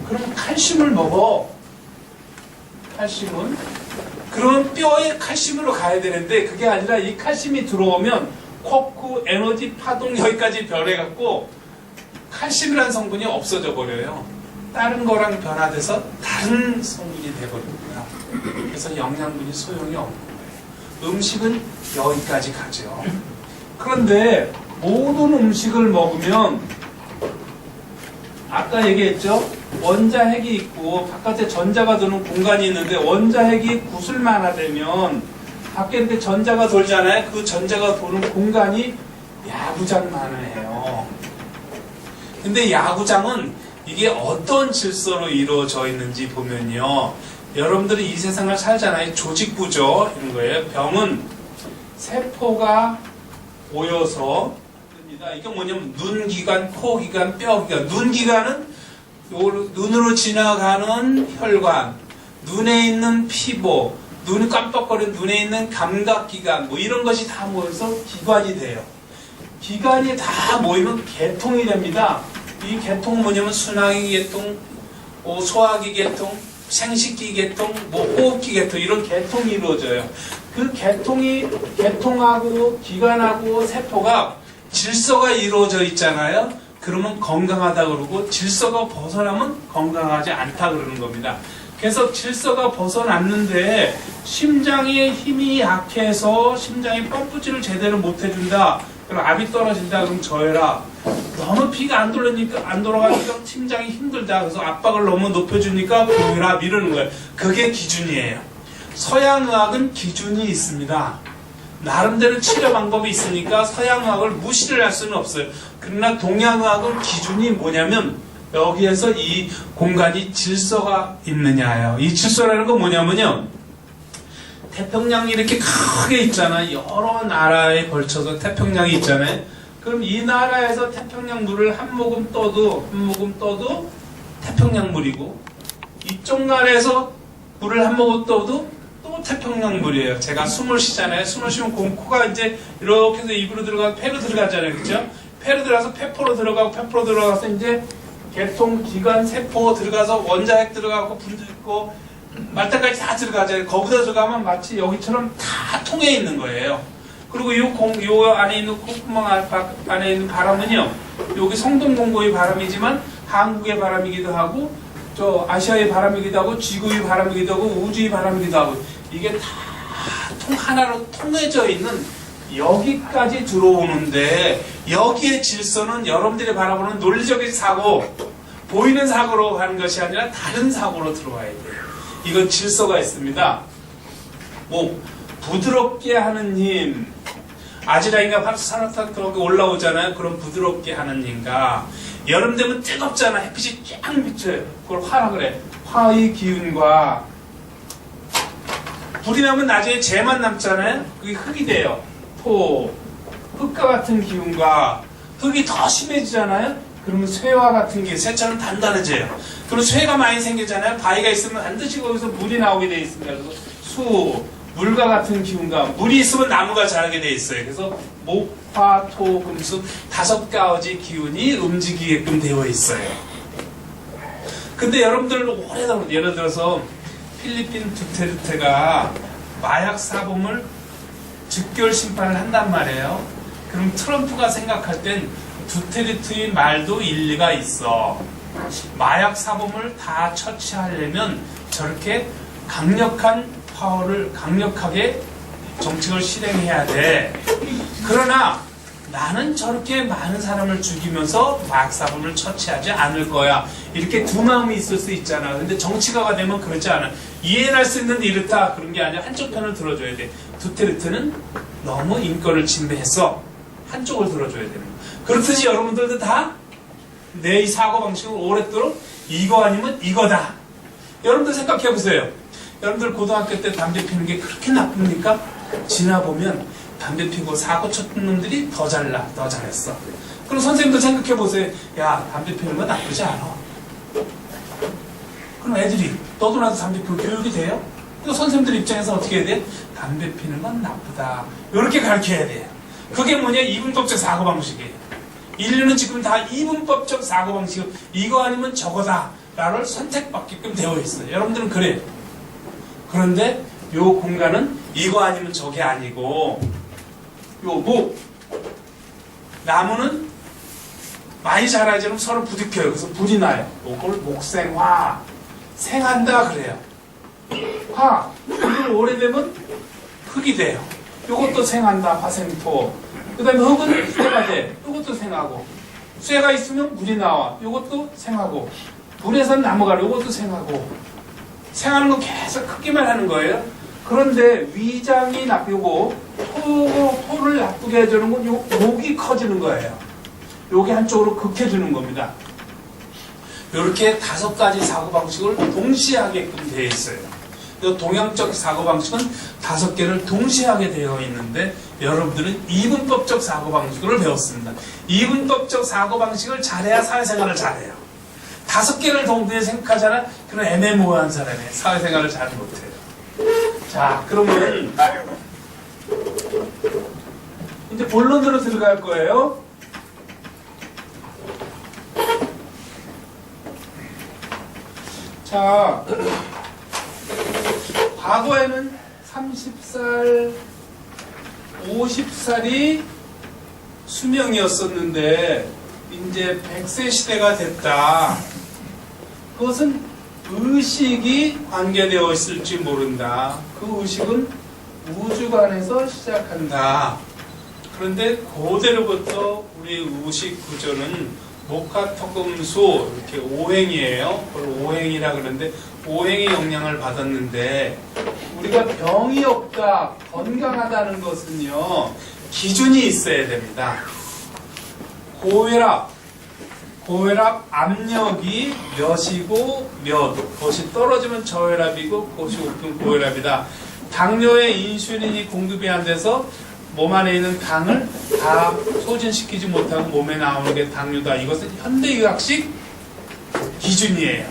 그러면 칼슘을 먹어. 칼슘은. 그러면 뼈에 칼슘으로 가야 되는데 그게 아니라 이 칼슘이 들어오면 쿼크, 에너지, 파동 여기까지 변해갖고 칼슘이라는 성분이 없어져 버려요. 다른 거랑 변화돼서 다른 성분이 돼버립니다. 그래서 영양분이 소용이 없는 거예요. 음식은 여기까지 가죠. 그런데 모든 음식을 먹으면 아까 얘기했죠? 원자핵이 있고 바깥에 전자가 도는 공간이 있는데 원자핵이 구슬만화되면 밖에 있는데 전자가 돌잖아요. 그 전자가 도는 공간이 야구장만을 해요. 근데 야구장은 이게 어떤 질서로 이루어져 있는지 보면요. 여러분들이 이 세상을 살잖아요. 조직구조 이런 거예요. 병은 세포가 모여서 이게 뭐냐면 눈기관, 코기관, 뼈기관. 눈기관은 눈으로 지나가는 혈관, 눈에 있는 피부, 눈이 깜빡거리는 눈에 있는 감각기관, 뭐 이런 것이 다 모여서 기관이 돼요. 기관이 다 모이면 계통이 됩니다. 이 계통은 뭐냐면 순화기 계통, 소화기 계통, 생식기 계통, 호흡기 계통 이런 계통이 이루어져요. 그 계통하고 기관하고 세포가 질서가 이루어져 있잖아요. 그러면 건강하다 그러고 질서가 벗어나면 건강하지 않다 그러는 겁니다. 그래서 질서가 벗어났는데 심장의 힘이 약해서 심장이 펌프질을 제대로 못 해준다. 그럼 압이 떨어진다. 그럼 저해라. 너무 피가 안 돌아가니까 심장이 힘들다. 그래서 압박을 너무 높여주니까 고혈압 이러는 거예요. 그게 기준이에요. 서양의학은 기준이 있습니다. 나름대로 치료 방법이 있으니까 서양의학을 무시를 할 수는 없어요. 그러나 동양의학은 기준이 뭐냐면 여기에서 이 공간이 질서가 있느냐예요. 이 질서라는 건 뭐냐면요. 태평양이 이렇게 크게 있잖아요. 여러 나라에 걸쳐서 태평양이 있잖아요. 그럼 이 나라에서 태평양 물을 한 모금 떠도 태평양 물이고 이쪽 나라에서 물을 한 모금 떠도 또 태평양 물이에요. 제가 숨을 쉬잖아요. 숨을 쉬면 코가 이제 이렇게 해서 입으로 들어가서 폐로 들어가잖아요. 그렇죠? 폐로 들어가서 폐포로 들어가서 이제 계통, 기관, 세포 들어가서 원자핵 들어가고 분도 있고 말단까지 다 들어가잖아요. 거기다 들어가면 마치 여기처럼 다 통해 있는 거예요. 그리고 요 안에 있는 콧구멍 안에 있는 바람은요. 여기 성동공고의 바람이지만 한국의 바람이기도 하고 저 아시아의 바람이기도 하고 지구의 바람이기도 하고 우주의 바람이기도 하고 이게 다 하나로 통해져 있는 여기까지 들어오는데 여기에 질서는 여러분들이 바라보는 논리적인 사고 보이는 사고로 하는 것이 아니라 다른 사고로 들어와야 돼요. 이건 질서가 있습니다. 뭐 부드럽게 하는 힘 아지랑이가 산화탄 올라오잖아요. 그럼 부드럽게 하는 힘과 여름 되면 뜨겁잖아. 햇빛이 쫙 비쳐요. 그걸 화라 그래. 화의 기운과 불이 나면 나중에 재만 남잖아요. 그게 흙이 돼요. 흙과 같은 기운과 흙이 더 심해지잖아요. 그러면 쇠와 같은 게 쇠처럼 단단해져요. 그럼 쇠가 많이 생기잖아요. 바위가 있으면 반드시 거기서 물이 나오게 돼 있습니다. 그래서 물과 같은 기운과 물이 있으면 나무가 자라게 돼 있어요. 그래서 목, 화, 토, 금수 5가지 기운이 움직이게끔 되어 있어요. 근데 여러분들 오래전 예를 들어서 필리핀 두테르테가 마약 사범을 즉결 심판을 한단 말이에요. 그럼 트럼프가 생각할 땐 두테르테의 말도 일리가 있어. 마약 사범을 다 처치하려면 저렇게 강력한 파워를 강력하게 정책을 실행해야 돼. 그러나 나는 저렇게 많은 사람을 죽이면서 마약 사범을 처치하지 않을 거야. 이렇게 두 마음이 있을 수 있잖아. 근데 정치가가 되면 그렇지 않아. 이해할 수 있는데 이렇다. 그런 게 아니라 한쪽 편을 들어줘야 돼. 두테르테는 너무 인권을 침해해서 한쪽을 들어줘야 되는 거야. 그렇듯이 여러분들도 다 내 사고방식을 오랫도록 이거 아니면 이거다. 여러분들 생각해 보세요. 여러분들 고등학교 때 담배 피는 게 그렇게 나쁩니까? 지나보면 담배 피고 사고 쳤던 놈들이 더 잘했어. 그럼 선생님도 생각해 보세요. 야, 담배 피는 건 나쁘지 않아. 그럼 애들이 너도 나도 담배 피고 교육이 돼요? 또 선생님들 입장에서 어떻게 해야 돼? 담배 피는 건 나쁘다. 이렇게 가르쳐야 돼요. 그게 뭐냐? 이분법적 사고방식이에요. 인류는 지금 다 이분법적 사고방식, 이거 아니면 저거다 라를 선택받게끔 되어 있어요. 여러분들은 그래요. 그런데 요 공간은 이거 아니면 저게 아니고 요 나무는 많이 자라야지 그럼 서로 부딪혀요. 그래서 불이 나요. 요걸 목생화 생한다 그래요. 불이 오래되면 흙이 돼요. 요것도 생한다. 화생토. 그 다음에 흙은 쇠가 돼. 요것도 생하고. 쇠가 있으면 물이 나와. 요것도 생하고. 물에선 나무가 요것도 생하고. 생하는 거 계속 크기만 하는 거예요. 그런데 위장이 요거 토를 나쁘게 해주는 건 목이 커지는 거예요. 요게 한쪽으로 극해주는 겁니다. 이렇게 5가지 사고방식을 동시에 하게끔 되어 있어요. 동양적 사고방식은 5개를 동시에 하게 되어 있는데 여러분들은 이분법적 사고방식을 배웠습니다. 이분법적 사고방식을 잘해야 사회생활을 잘해요. 5개를 동시에 생각하잖아. 그런 애매모호한 사람이 사회생활을 잘 못해요. 자, 그러면 이제 본론으로 들어갈 거예요. 자, 과거에는 30살, 50살이 수명이었었는데 이제 100세 시대가 됐다. 그것은 의식이 관계되어 있을지 모른다. 그 의식은 우주관에서 시작한다. 그런데 고대로부터 우리 의식 구조는 목화토금수 이렇게 오행이에요. 그걸 오행이라 그러는데 오행의 영향을 받았는데 우리가 병이 없다, 건강하다는 것은요 기준이 있어야 됩니다. 고혈압 압력이 몇이고 몇, 그것이 떨어지면 저혈압이고 그것이 높으면 고혈압이다. 당뇨에 인슐린이 공급이 안 돼서 몸 안에 있는 당을 다 소진시키지 못하고 몸에 나오는 게 당뇨다. 이것은 현대의학식 기준이에요.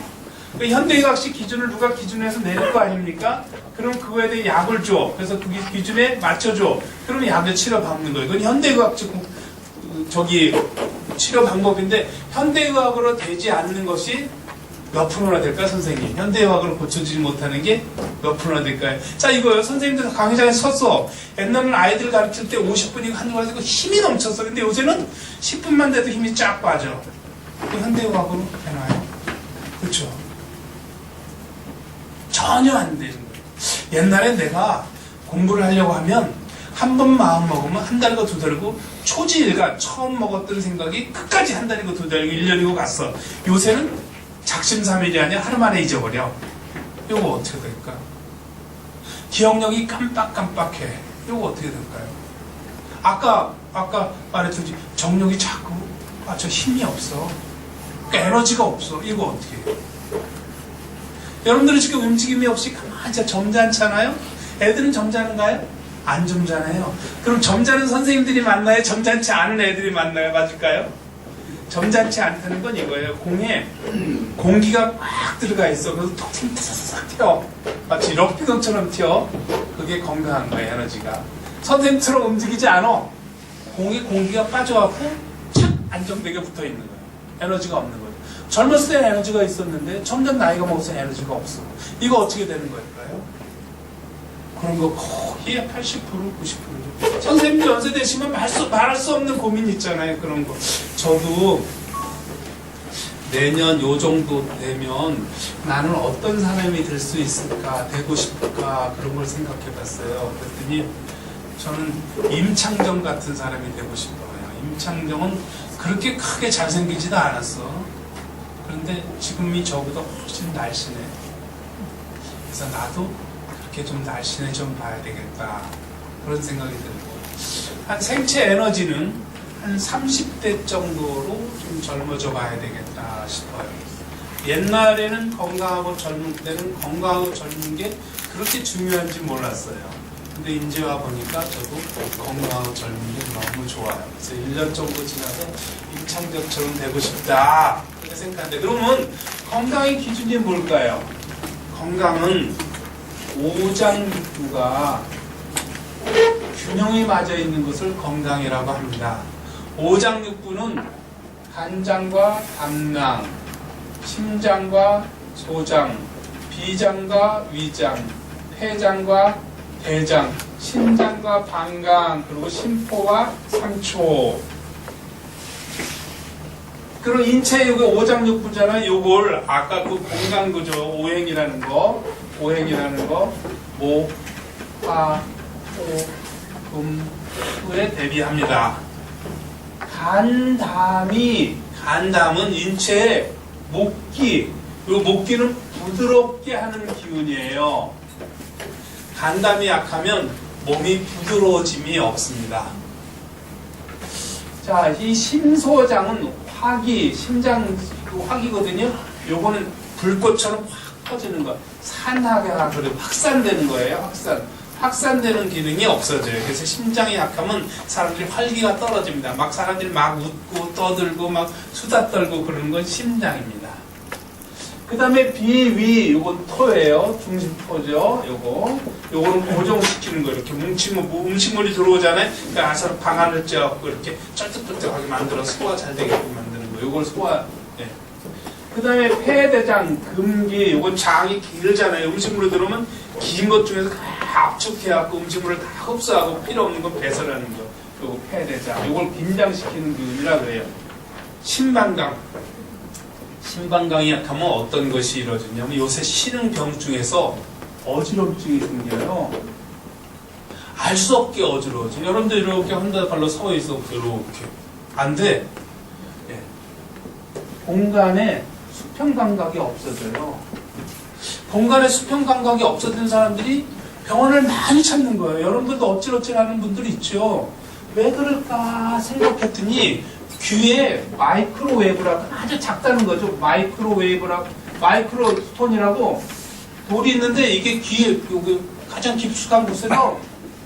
그러니까 현대의학식 기준을 누가 기준해서 내릴 거 아닙니까? 그럼 그거에 대해 약을 줘. 그래서 그 기준에 맞춰줘. 그러면 약을 치료받는 거예요. 그건 현대의학적 치료 방법인데 현대의학으로 되지 않는 것이 몇 프로나 될까요, 선생님? 현대의학으로 고쳐지지 못하는 게 몇 프로나 될까요? 자, 이거요. 선생님들 강의장에서 섰어. 옛날에는 아이들 가르칠 때 50분이고 한두 가지고 힘이 넘쳤어. 근데 요새는 10분만 돼도 힘이 쫙 빠져. 그 현대의학으로 되나요? 그렇죠? 전혀 안 되는 거예요. 옛날에 내가 공부를 하려고 하면 한 번 마음 먹으면 한 달이고 두 달이고 초지일관 처음 먹었던 생각이 끝까지 한 달이고 두 달이고 1년이고 갔어. 요새는 작심삼일이 아니라 하루 만에 잊어버려. 이거 어떻게 될까? 기억력이 깜빡깜빡해. 이거 어떻게 될까요? 아까 말했듯이 정력이 자꾸 저 힘이 없어. 그러니까 에너지가 없어. 이거 어떻게 해요? 여러분들은 지금 움직임이 없이 가만히 점잖잖아요? 애들은 점잖은가요? 안 점잖아요. 그럼 점잖은 선생님들이 만나요? 점잖지 않은 애들이 만나요? 맞을까요? 점잖지 않다는 건 이거예요. 공에 공기가 꽉 들어가 있어. 그래서 톡 튀어서 튀어. 마치 럭비공처럼 튀어. 그게 건강한 거예요, 에너지가. 선생님처럼 움직이지 않아. 공에 공기가 빠져갖고 착 안정되게 붙어 있는 거예요. 에너지가 없는 거예요. 젊었을 때는 에너지가 있었는데 점점 나이가 먹어서 에너지가 없어. 이거 어떻게 되는 걸까요? 그런 거 거의 80%, 90%. 선생님들 연세 되시면 말할 수 없는 고민 있잖아요. 그런 거. 저도 내년 요 정도 되면 나는 어떤 사람이 될 수 있을까, 되고 싶을까, 그런 걸 생각해 봤어요. 그랬더니 저는 임창정 같은 사람이 되고 싶어요. 임창정은 그렇게 크게 잘생기지도 않았어. 그런데 지금이 저보다 훨씬 날씬해. 그래서 나도 그렇게 좀 날씬해 좀 봐야 되겠다. 그런 생각이 들고. 한 생체 에너지는 한 30대 정도로 좀 젊어져 봐야 되겠다 싶어요. 옛날에는 건강하고 젊을 때는 건강하고 젊은 게 그렇게 중요한지 몰랐어요. 근데 이제 와 보니까 저도 건강하고 젊은 게 너무 좋아요. 그래서 1년 정도 지나서 임창정처럼 되고 싶다. 그렇게 생각하는데 그러면 건강의 기준이 뭘까요? 건강은 오장육부가 균형이 맞아 있는 것을 건강이라고 합니다. 오장육부는 간장과 담낭, 심장과 소장, 비장과 위장, 폐장과 대장, 신장과 방광, 그리고 심포와 상초. 그럼 인체 요게 오장육부잖아요. 요걸 아까 그 공간구조 오행이라는 거, 목, 화, 호, 금수에 대비합니다. 간담은 인체의 목기, 이 목기는 부드럽게 하는 기운이에요. 간담이 약하면 몸이 부드러워짐이 없습니다. 자, 이 심소장은 화기, 심장 화기거든요. 요거는 불꽃처럼 확 퍼지는 거. 산화가 그래 확산되는 거예요. 확산되는 기능이 없어져요. 그래서 심장이 약하면 사람들이 활기가 떨어집니다. 막 사람들이 막 웃고 떠들고 막 수다 떨고 그러는 건 심장입니다. 그 다음에 비위, 요건 토예요. 중심토죠. 요거는 고정시키는 거. 이렇게 음식물이 들어오잖아요. 그러니까 아서 방안을 쪄갖고 이렇게 쩔뚝쩔뚝하게 만들어 소화 잘 되게끔 만드는 거. 요걸 소화. 네. 그 다음에 폐대장, 금기, 요건 장이 길잖아요. 음식물이 들어오면 긴 것 중에서 다 압축해갖고 음식물을 다 흡수하고 필요 없는 건 배설하는 거. 요거 폐대장. 요걸 긴장시키는 기운이라 그래요. 심방광이 약하면 어떤 것이 이루어지냐면 요새 신흥병 중에서 어지럼증이 생겨요. 알 수 없게 어지러워져. 여러분들 이렇게 혼자 발로 서 있어 이렇게 안 돼. 예. 공간에 수평 감각이 없어져요. 공간에 수평 감각이 없어진 사람들이 병원을 많이 찾는 거예요. 여러분들도 어찌어찌 하는 분들이 있죠. 왜 그럴까 생각했더니 귀에 마이크로웨이브라고 아주 작다는 거죠. 마이크로스톤이라고 돌이 있는데 이게 귀에 가장 깊숙한 곳에서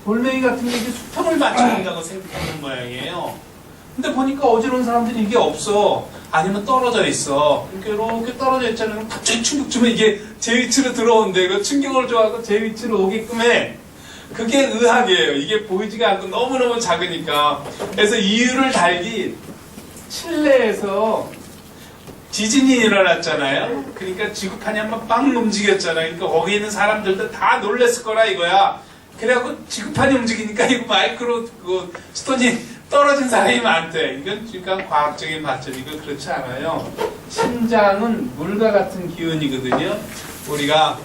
돌멩이 같은 게 수평을 맞춰준다고 생각하는 모양이에요. 근데 보니까 어지러운 사람들이 이게 없어. 아니면 떨어져 있어. 이렇게 떨어져 있잖아요. 갑자기 충격 주면 이게 제 위치로 들어온대. 그 충격을 줘갖고 제 위치로 오게끔 해. 그게 의학이에요. 이게 보이지가 않고 너무너무 작으니까. 그래서 이유를 달기 칠레에서 지진이 일어났잖아요. 그러니까 지구판이 한번 빵 움직였잖아요. 그러니까 거기 있는 사람들도 다 놀랬을 거라 이거야. 그래갖고 지구판이 움직이니까 이거 마이크로 스톤이 떨어진 사람이 많대. 이건 그러니까 과학적인 발전이고 그렇지 않아요. 심장은 물과 같은 기운이거든요. 우리가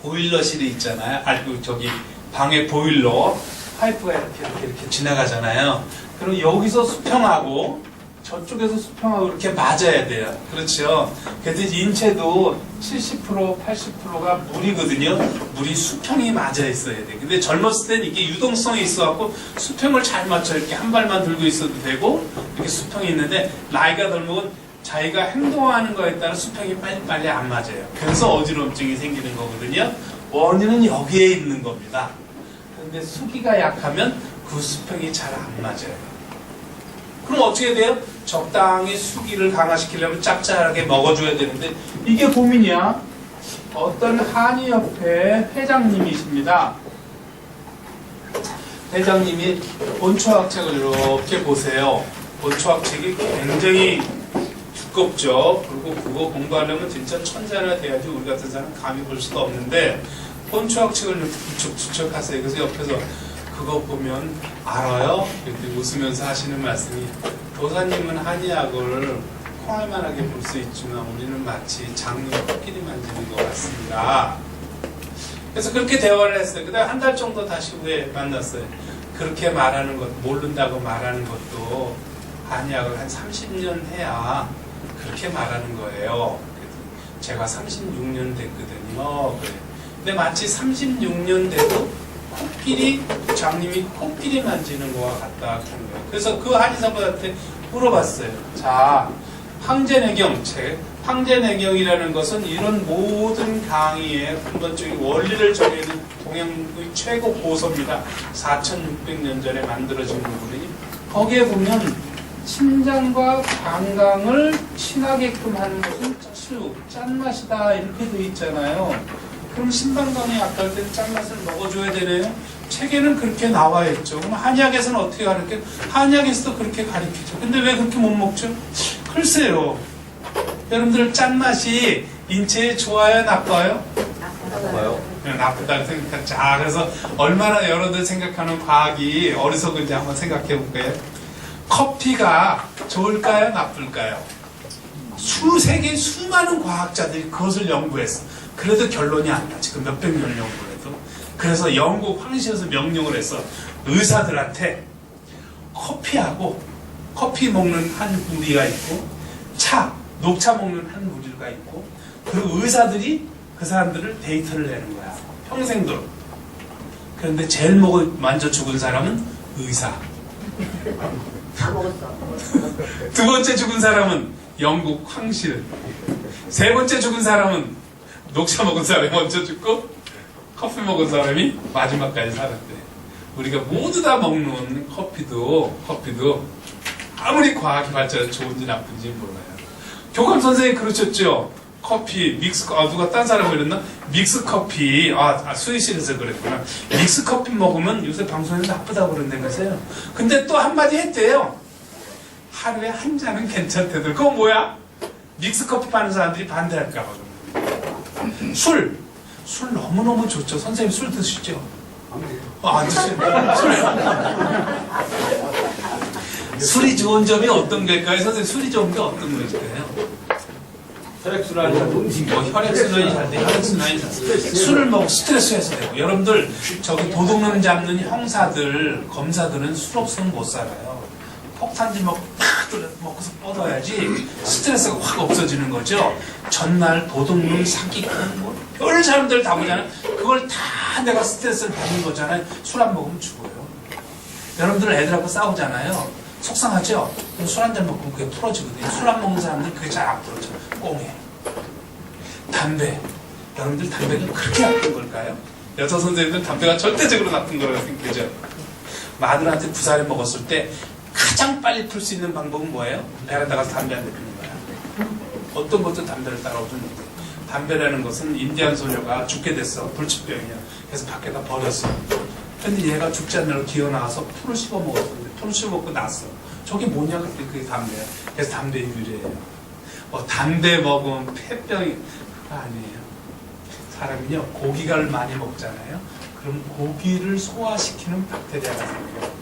보일러실이 있잖아요. 저기 방에 보일러 파이프가 이렇게 지나가잖아요. 그럼 여기서 수평하고 저쪽에서 수평하고 이렇게 맞아야 돼요. 그렇죠? 그래서 인체도 70%, 80%가 물이거든요. 물이 수평이 맞아 있어야 돼. 근데 젊었을 땐 이게 유동성이 있어갖고 수평을 잘 맞춰 이렇게 한 발만 들고 있어도 되고 이렇게 수평이 있는데 나이가 들면 자기가 행동하는 거에 따라 수평이 빨리빨리 안 맞아요. 그래서 어지럼증이 생기는 거거든요. 원인은 여기에 있는 겁니다. 근데 수기가 약하면 그 수평이 잘 안 맞아요. 그럼 어떻게 돼요? 적당히 수기를 강화시키려면 짭짤하게 먹어줘야 되는데 이게 고민이야. 어떤 한의협회 회장님이십니다. 회장님이 본초학책을 이렇게 보세요. 본초학책이 굉장히 두껍죠. 그리고 그거 공부하려면 진짜 천재나 돼야지 우리 같은 사람 감히 볼 수도 없는데 본초학책을 이렇게 부쩍부쩍 하세요. 그래서 옆에서 그거 보면 알아요? 이렇게 웃으면서 하시는 말씀이 도사님은 한의학을 콩알만하게 볼 수 있지만 우리는 마치 장로 코끼리 만지는 것 같습니다. 그래서 그렇게 대화를 했어요. 그 다음에 한 달 정도 다시 후에 만났어요. 그렇게 말하는 것, 모른다고 말하는 것도 한의학을 한 30년 해야 그렇게 말하는 거예요. 제가 36년 됐거든요. 근데 마치 36년 돼도 장님이 코끼리 만지는 거와 같다 하는 거예요. 그래서 그 한의사분한테 물어봤어요. 자, 황제내경이라는 것은 이런 모든 강의의 근본적인 원리를 정해는 동양의 최고 고서입니다. 4600년 전에 만들어진 거거든요. 거기에 보면 심장과 관광을 친하게끔 하는 것은 짠맛이다 이렇게 돼 있잖아요. 그럼 심방광이 약할 때는 짠맛을 먹어줘야 되네요. 책에는 그렇게 나와 있죠. 그럼 한의학에서는 어떻게 가르쳐요? 한의학에서도 그렇게 가르치죠. 근데 왜 그렇게 못 먹죠? 글쎄요. 여러분들 짠맛이 인체에 좋아요? 나빠요? 나빠요. 나쁘다고 생각하죠. 자, 그래서 얼마나 여러분들 생각하는 과학이 어리석은지 한번 생각해 볼까요? 커피가 좋을까요? 나쁠까요? 세계 수많은 과학자들이 그것을 연구했어. 그래도 결론이 안 나지. 그 몇백 년 연구를 해도. 그래서 영국 황실에서 명령을 해서 의사들한테 커피하고 커피 먹는 한 무리가 있고 녹차 먹는 한 무리가 있고 그리고 의사들이 그 사람들을 데이터를 내는 거야. 평생도록. 그런데 제일 먼저 죽은 사람은 의사. 다 먹었어. 두 번째 죽은 사람은 영국 황실. 세 번째 죽은 사람은 녹차 먹은 사람이 먼저 죽고 커피 먹은 사람이 마지막까지 살았대. 우리가 모두 다 먹는 커피도 아무리 과학이 발전해서 좋은지 나쁜지 몰라요. 교감 선생님이 그러셨죠. 커피, 누가 딴 사람 그랬나? 믹스커피, 수의실에서 그랬구나. 믹스커피 먹으면 요새 방송에서 나쁘다고 그런다면서요. 근데 또 한마디 했대요. 하루에 한 잔은 괜찮대들. 그건 뭐야? 믹스커피 파는 사람들이 반대할까봐. 술 너무너무 좋죠. 선생님 술 드시죠? 안 드시죠? 술이 좋은 점이 어떤 걸까요? 선생님 술이 좋은 게 어떤 것일까요? 혈액순환이 잘 돼. 혈액순환이 잘 돼. 술을 먹고 스트레스 해소되고. 여러분들 저기 도둑놈 잡는 형사들, 검사들은 술 없으면 못 살아요. 폭탄지 먹고서 뻗어야지 스트레스가 확 없어지는 거죠. 전날 도둑놈 사기꾼 별 사람들 다 보잖아요. 그걸 다 내가 스트레스를 받는 거잖아요. 술 안 먹으면 죽어요. 여러분들 애들하고 싸우잖아요. 속상하죠? 그럼 술 한 잔 먹으면 그게 풀어지거든요. 술 안 먹는 사람들은 그게 잘 안 풀어져. 꽁해. 담배. 여러분들 담배가 그렇게 나쁜 걸까요? 여자 선생님들 담배가 절대적으로 나쁜 거라고 생각하죠. 마누라한테 부사를 먹었을 때 가장 빨리 풀 수 있는 방법은 뭐예요? 베란다 가서 담배 한 대 피는 거야. 어떤 것도 담배를 따라오지 못해. 담배라는 것은 인디안 소녀가 죽게 됐어. 불치병이야. 그래서 밖에다 버렸어. 근데 얘가 죽지 않느라고 기어나와서 풀을 씹어 먹었는데 풀을 씹어 먹고 났어. 저게 뭐냐 그때 그게 담배야. 그래서 담배 유래예요. 담배 먹으면 폐병이 아니에요. 사람이요 고기를 많이 먹잖아요. 그럼 고기를 소화시키는 박테리아가 생겨요.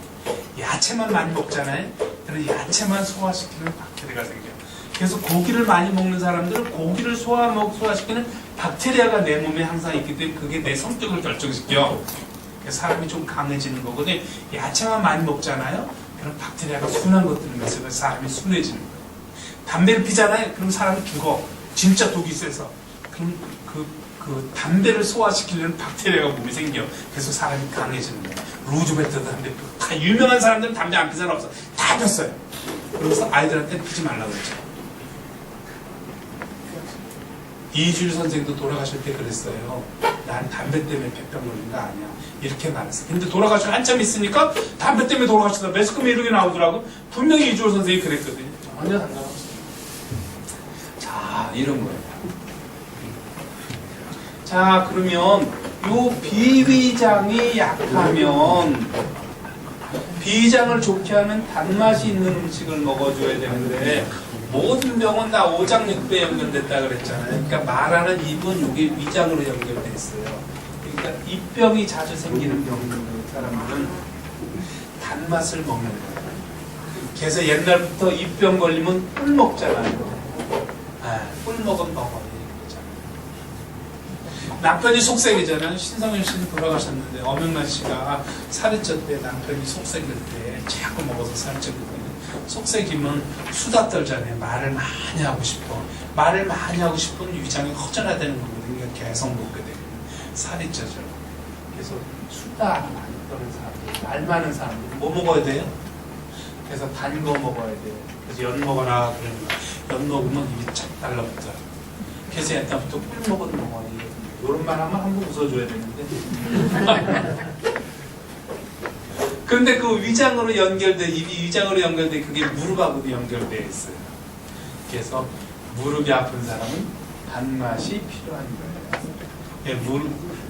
야채만 많이 먹잖아요. 그럼 야채만 소화시키는 박테리아가 생겨요. 그래서 고기를 많이 먹는 사람들은 고기를 소화시키는 박테리아가 내 몸에 항상 있기 때문에 그게 내 성격을 결정시켜. 그래서 사람이 좀 강해지는 거거든요. 야채만 많이 먹잖아요. 그럼 박테리아가 순한 것들을 먹어서 사람이 순해지는 거예요. 담배를 피잖아요. 그럼 사람이 죽어. 진짜 독이 세서. 그럼 그 담배를 소화시키려는 박테리아가 몸에 생겨. 그래서 사람이 강해지는 거예요. 루즈벨트도 담배 피고. 다 유명한 사람들은 담배 안 핀 사람 없어. 다 폈어요. 그래서 아이들한테 피지 말라고 했죠. 이주일 선생도 돌아가실 때 그랬어요. 난 담배 때문에 폐병 걸린 거 아니야. 이렇게 말했어. 근데 돌아가시고 한참 있으니까 담배 때문에 돌아가시다 매스컴에 이렇게 나오더라고. 분명히 이주일 선생이 그랬거든요. 전혀 상관없어요. 자, 이런 거예요. 자, 그러면 요 비위장이 약하면 비위장을 좋게 하는 단맛이 있는 음식을 먹어줘야 되는데 모든 병은 다 오장육부에 연결됐다 그랬잖아요. 그러니까 말하는 입은 여기 위장으로 연결돼 있어요. 그러니까 입병이 자주 생기는 병인 사람들은 단맛을 먹는 거예요. 그래서 옛날부터 입병 걸리면 꿀 먹잖아요. 꿀 먹은 벙어리 그러잖아요. 남편이 속색이잖아요. 신성현 씨는 돌아가셨는데 엄영란 씨가 살이 쪘대. 남편이 속색일 때 자꾸 먹어서 살이 쪘거든요. 속색이면 수다 떨잖아요. 말을 많이 하고 싶어. 말을 많이 하고 싶은 위장이 허전화되는 거거든요. 그러니까 계속 먹게 되면 살이 쪄져. 그래서 수다 많이 떠는 사람들, 말 많은 사람들 뭐 먹어야 돼요? 그래서 단 거 먹어야 돼요. 그래서 연 먹어라 그러는 거예요. 연 먹으면 입이 쫙 달라붙어요. 그래서 옛날부터 꿀 먹은 벙어리 이런 말 하면 한번 웃어줘야 되는데 그런데 그 위장으로 연결돼 입이 위장으로 연결돼 그게 무릎하고도 연결되어 있어요. 그래서 무릎이 아픈 사람은 단맛이 필요한 거예요. 네,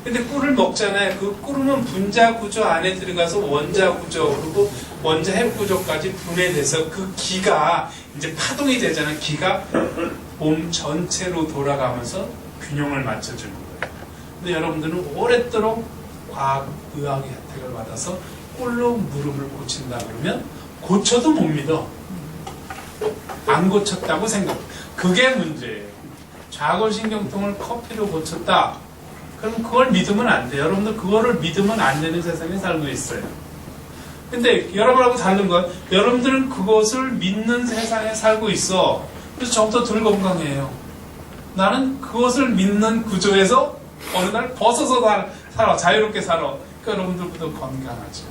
근데 꿀을 먹잖아요. 그 꿀은 분자 구조 안에 들어가서 원자 구조 그리고 원자 핵 구조까지 분해돼서 그 기가 이제 파동이 되잖아요. 기가 몸 전체로 돌아가면서 균형을 맞춰주는 거예요. 근데 여러분들은 오랫도록 과학의학의 혜택을 받아서 꿀로 무릎을 고친다 그러면 고쳐도 못 믿어. 안 고쳤다고 생각. 그게 문제예요. 좌골신경통을 커피로 고쳤다. 그럼 그걸 믿으면 안 돼. 여러분들 그거를 믿으면 안 되는 세상에 살고 있어요. 근데 여러분하고 다른 건 여러분들은 그것을 믿는 세상에 살고 있어. 그래서 저부터 덜 건강해요. 나는 그것을 믿는 구조에서 어느 날 벗어서 살아. 자유롭게 살아. 그러니까 여러분들보다 건강하죠.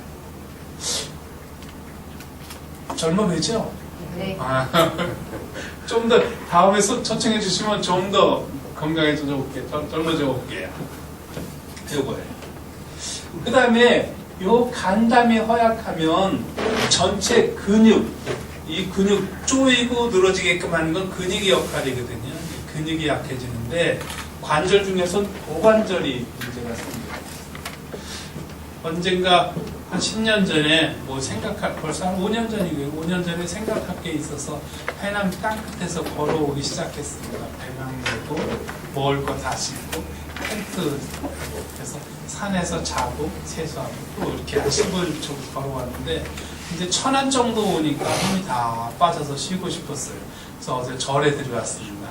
젊어 보이죠? 네. 좀 더 다음에 초청해 주시면 좀 더 건강해져 볼게요. 젊어져 볼게요. 이거예요. 그 다음에 요 간담이 허약하면 전체 근육, 이 근육 쪼이고 늘어지게끔 하는 건 근육의 역할이거든요. 근육이 약해지는데 관절 중에서는 고관절이 문제가 생겨요. 언젠가 한 10년 전에 벌써 한 5년 전이고요. 5년 전에 생각할 게 있어서 해남 땅끝에서 걸어오기 시작했습니다. 배낭 메고 먹을 거 다 싣고 텐트 해서 산에서 자고 세수하고 또 이렇게 한 15일 정도 걸어왔는데 이제 1000안 정도 오니까 힘이 다 빠져서 쉬고 싶었어요. 그래서 어제 절에 들어왔습니다.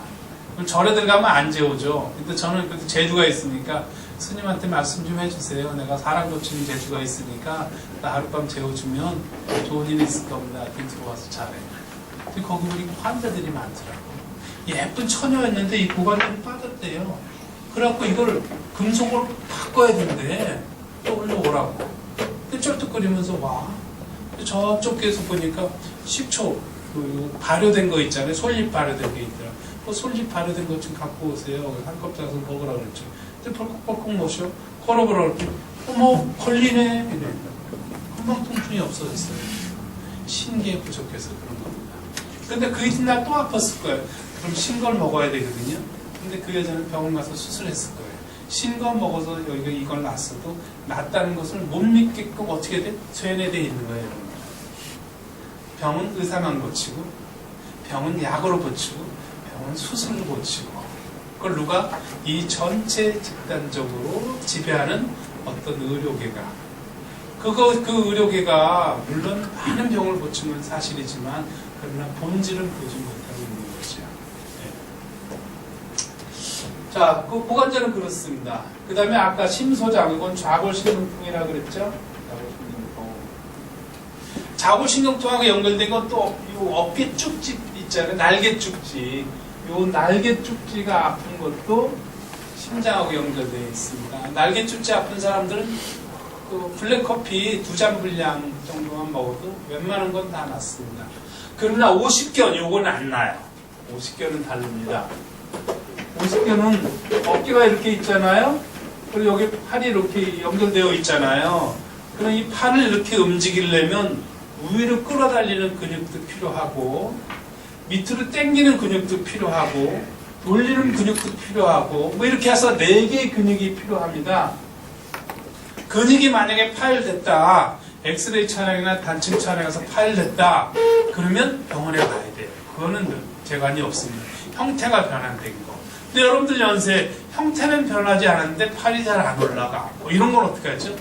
그럼 절에 들어가면 안 재우죠. 근데 저는 그래도 재주가 있으니까 스님한테 말씀 좀 해주세요. 내가 사람 고치는 재주가 있으니까 나 하룻밤 재워주면 좋은 일이 있을 겁니다. 하여튼 들어와서 잘해. 근데 거기 보니까 환자들이 많더라고. 예쁜 처녀였는데 이 고관절이 빠졌대요. 그래갖고 이걸 금속으로 바꿔야 된대. 떠올려 오라고. 근데 쩔뚝거리면서 와. 저쪽에서 보니까 식초, 그 발효된 거 있잖아요. 솔잎 발효된 게 있더라. 그 솔잎 발효된 것 좀 갖고 오세요. 한 컵 짜서 먹으라 그랬죠. 근데 벌컥벌컥 모셔. 걸어보라 그랬더니 어머 걸리네. 이래. 금방 통증이 없어졌어요. 신기에 부족해서 그런 겁니다. 근데 그 이튿날 또 아팠을 거예요. 그럼 신걸 먹어야 되거든요. 근데 그 여자는 병원 가서 수술했을 거예요. 신거 먹어서 여기가 이걸 났어도 낫다는 것을 못 믿게끔 어떻게 돼? 쇠뇌돼 있는 거예요. 여러분. 병은 의사만 고치고 병은 약으로 고치고 병은 수술로 고치고 그걸 누가? 이 전체 집단적으로 지배하는 어떤 의료계가 그 의료계가 물론 많은 병을 고치는 건 사실이지만 그러나 본질은 보지 못하고 있는 것이야. 네. 자, 그 고관절은 그렇습니다. 그 다음에 아까 심소장, 이건 좌골신경통이라고 그랬죠? 좌골신경통하고 연결된 건 또 이 어깨 쭉지 있잖아요. 날개 쭉지. 이 날개 쭉지가 아픈 것도 심장하고 연결되어 있습니다. 날개 쭉지 아픈 사람들은 그 블랙커피 2잔 분량 정도만 먹어도 웬만한 건 다 낫습니다. 그러나 50견 요건 안 나요. 50견은 다릅니다. 50견은 어깨가 이렇게 있잖아요. 그리고 여기 팔이 이렇게 연결되어 있잖아요. 그럼 이 팔을 이렇게 움직이려면 위로 끌어달리는 근육도 필요하고 밑으로 당기는 근육도 필요하고 돌리는 근육도 필요하고 뭐 이렇게 해서 4개의 근육이 필요합니다. 근육이 만약에 파열됐다. 엑스레이 촬영이나 단층 촬영에서 파열됐다. 그러면 병원에 가야 돼요. 그거는 재관이 없습니다. 형태가 변환된 거. 근데 여러분들 연세 형태는 변하지 않았는데 팔이 잘 안 올라가. 뭐 이런 건 어떻게 하죠?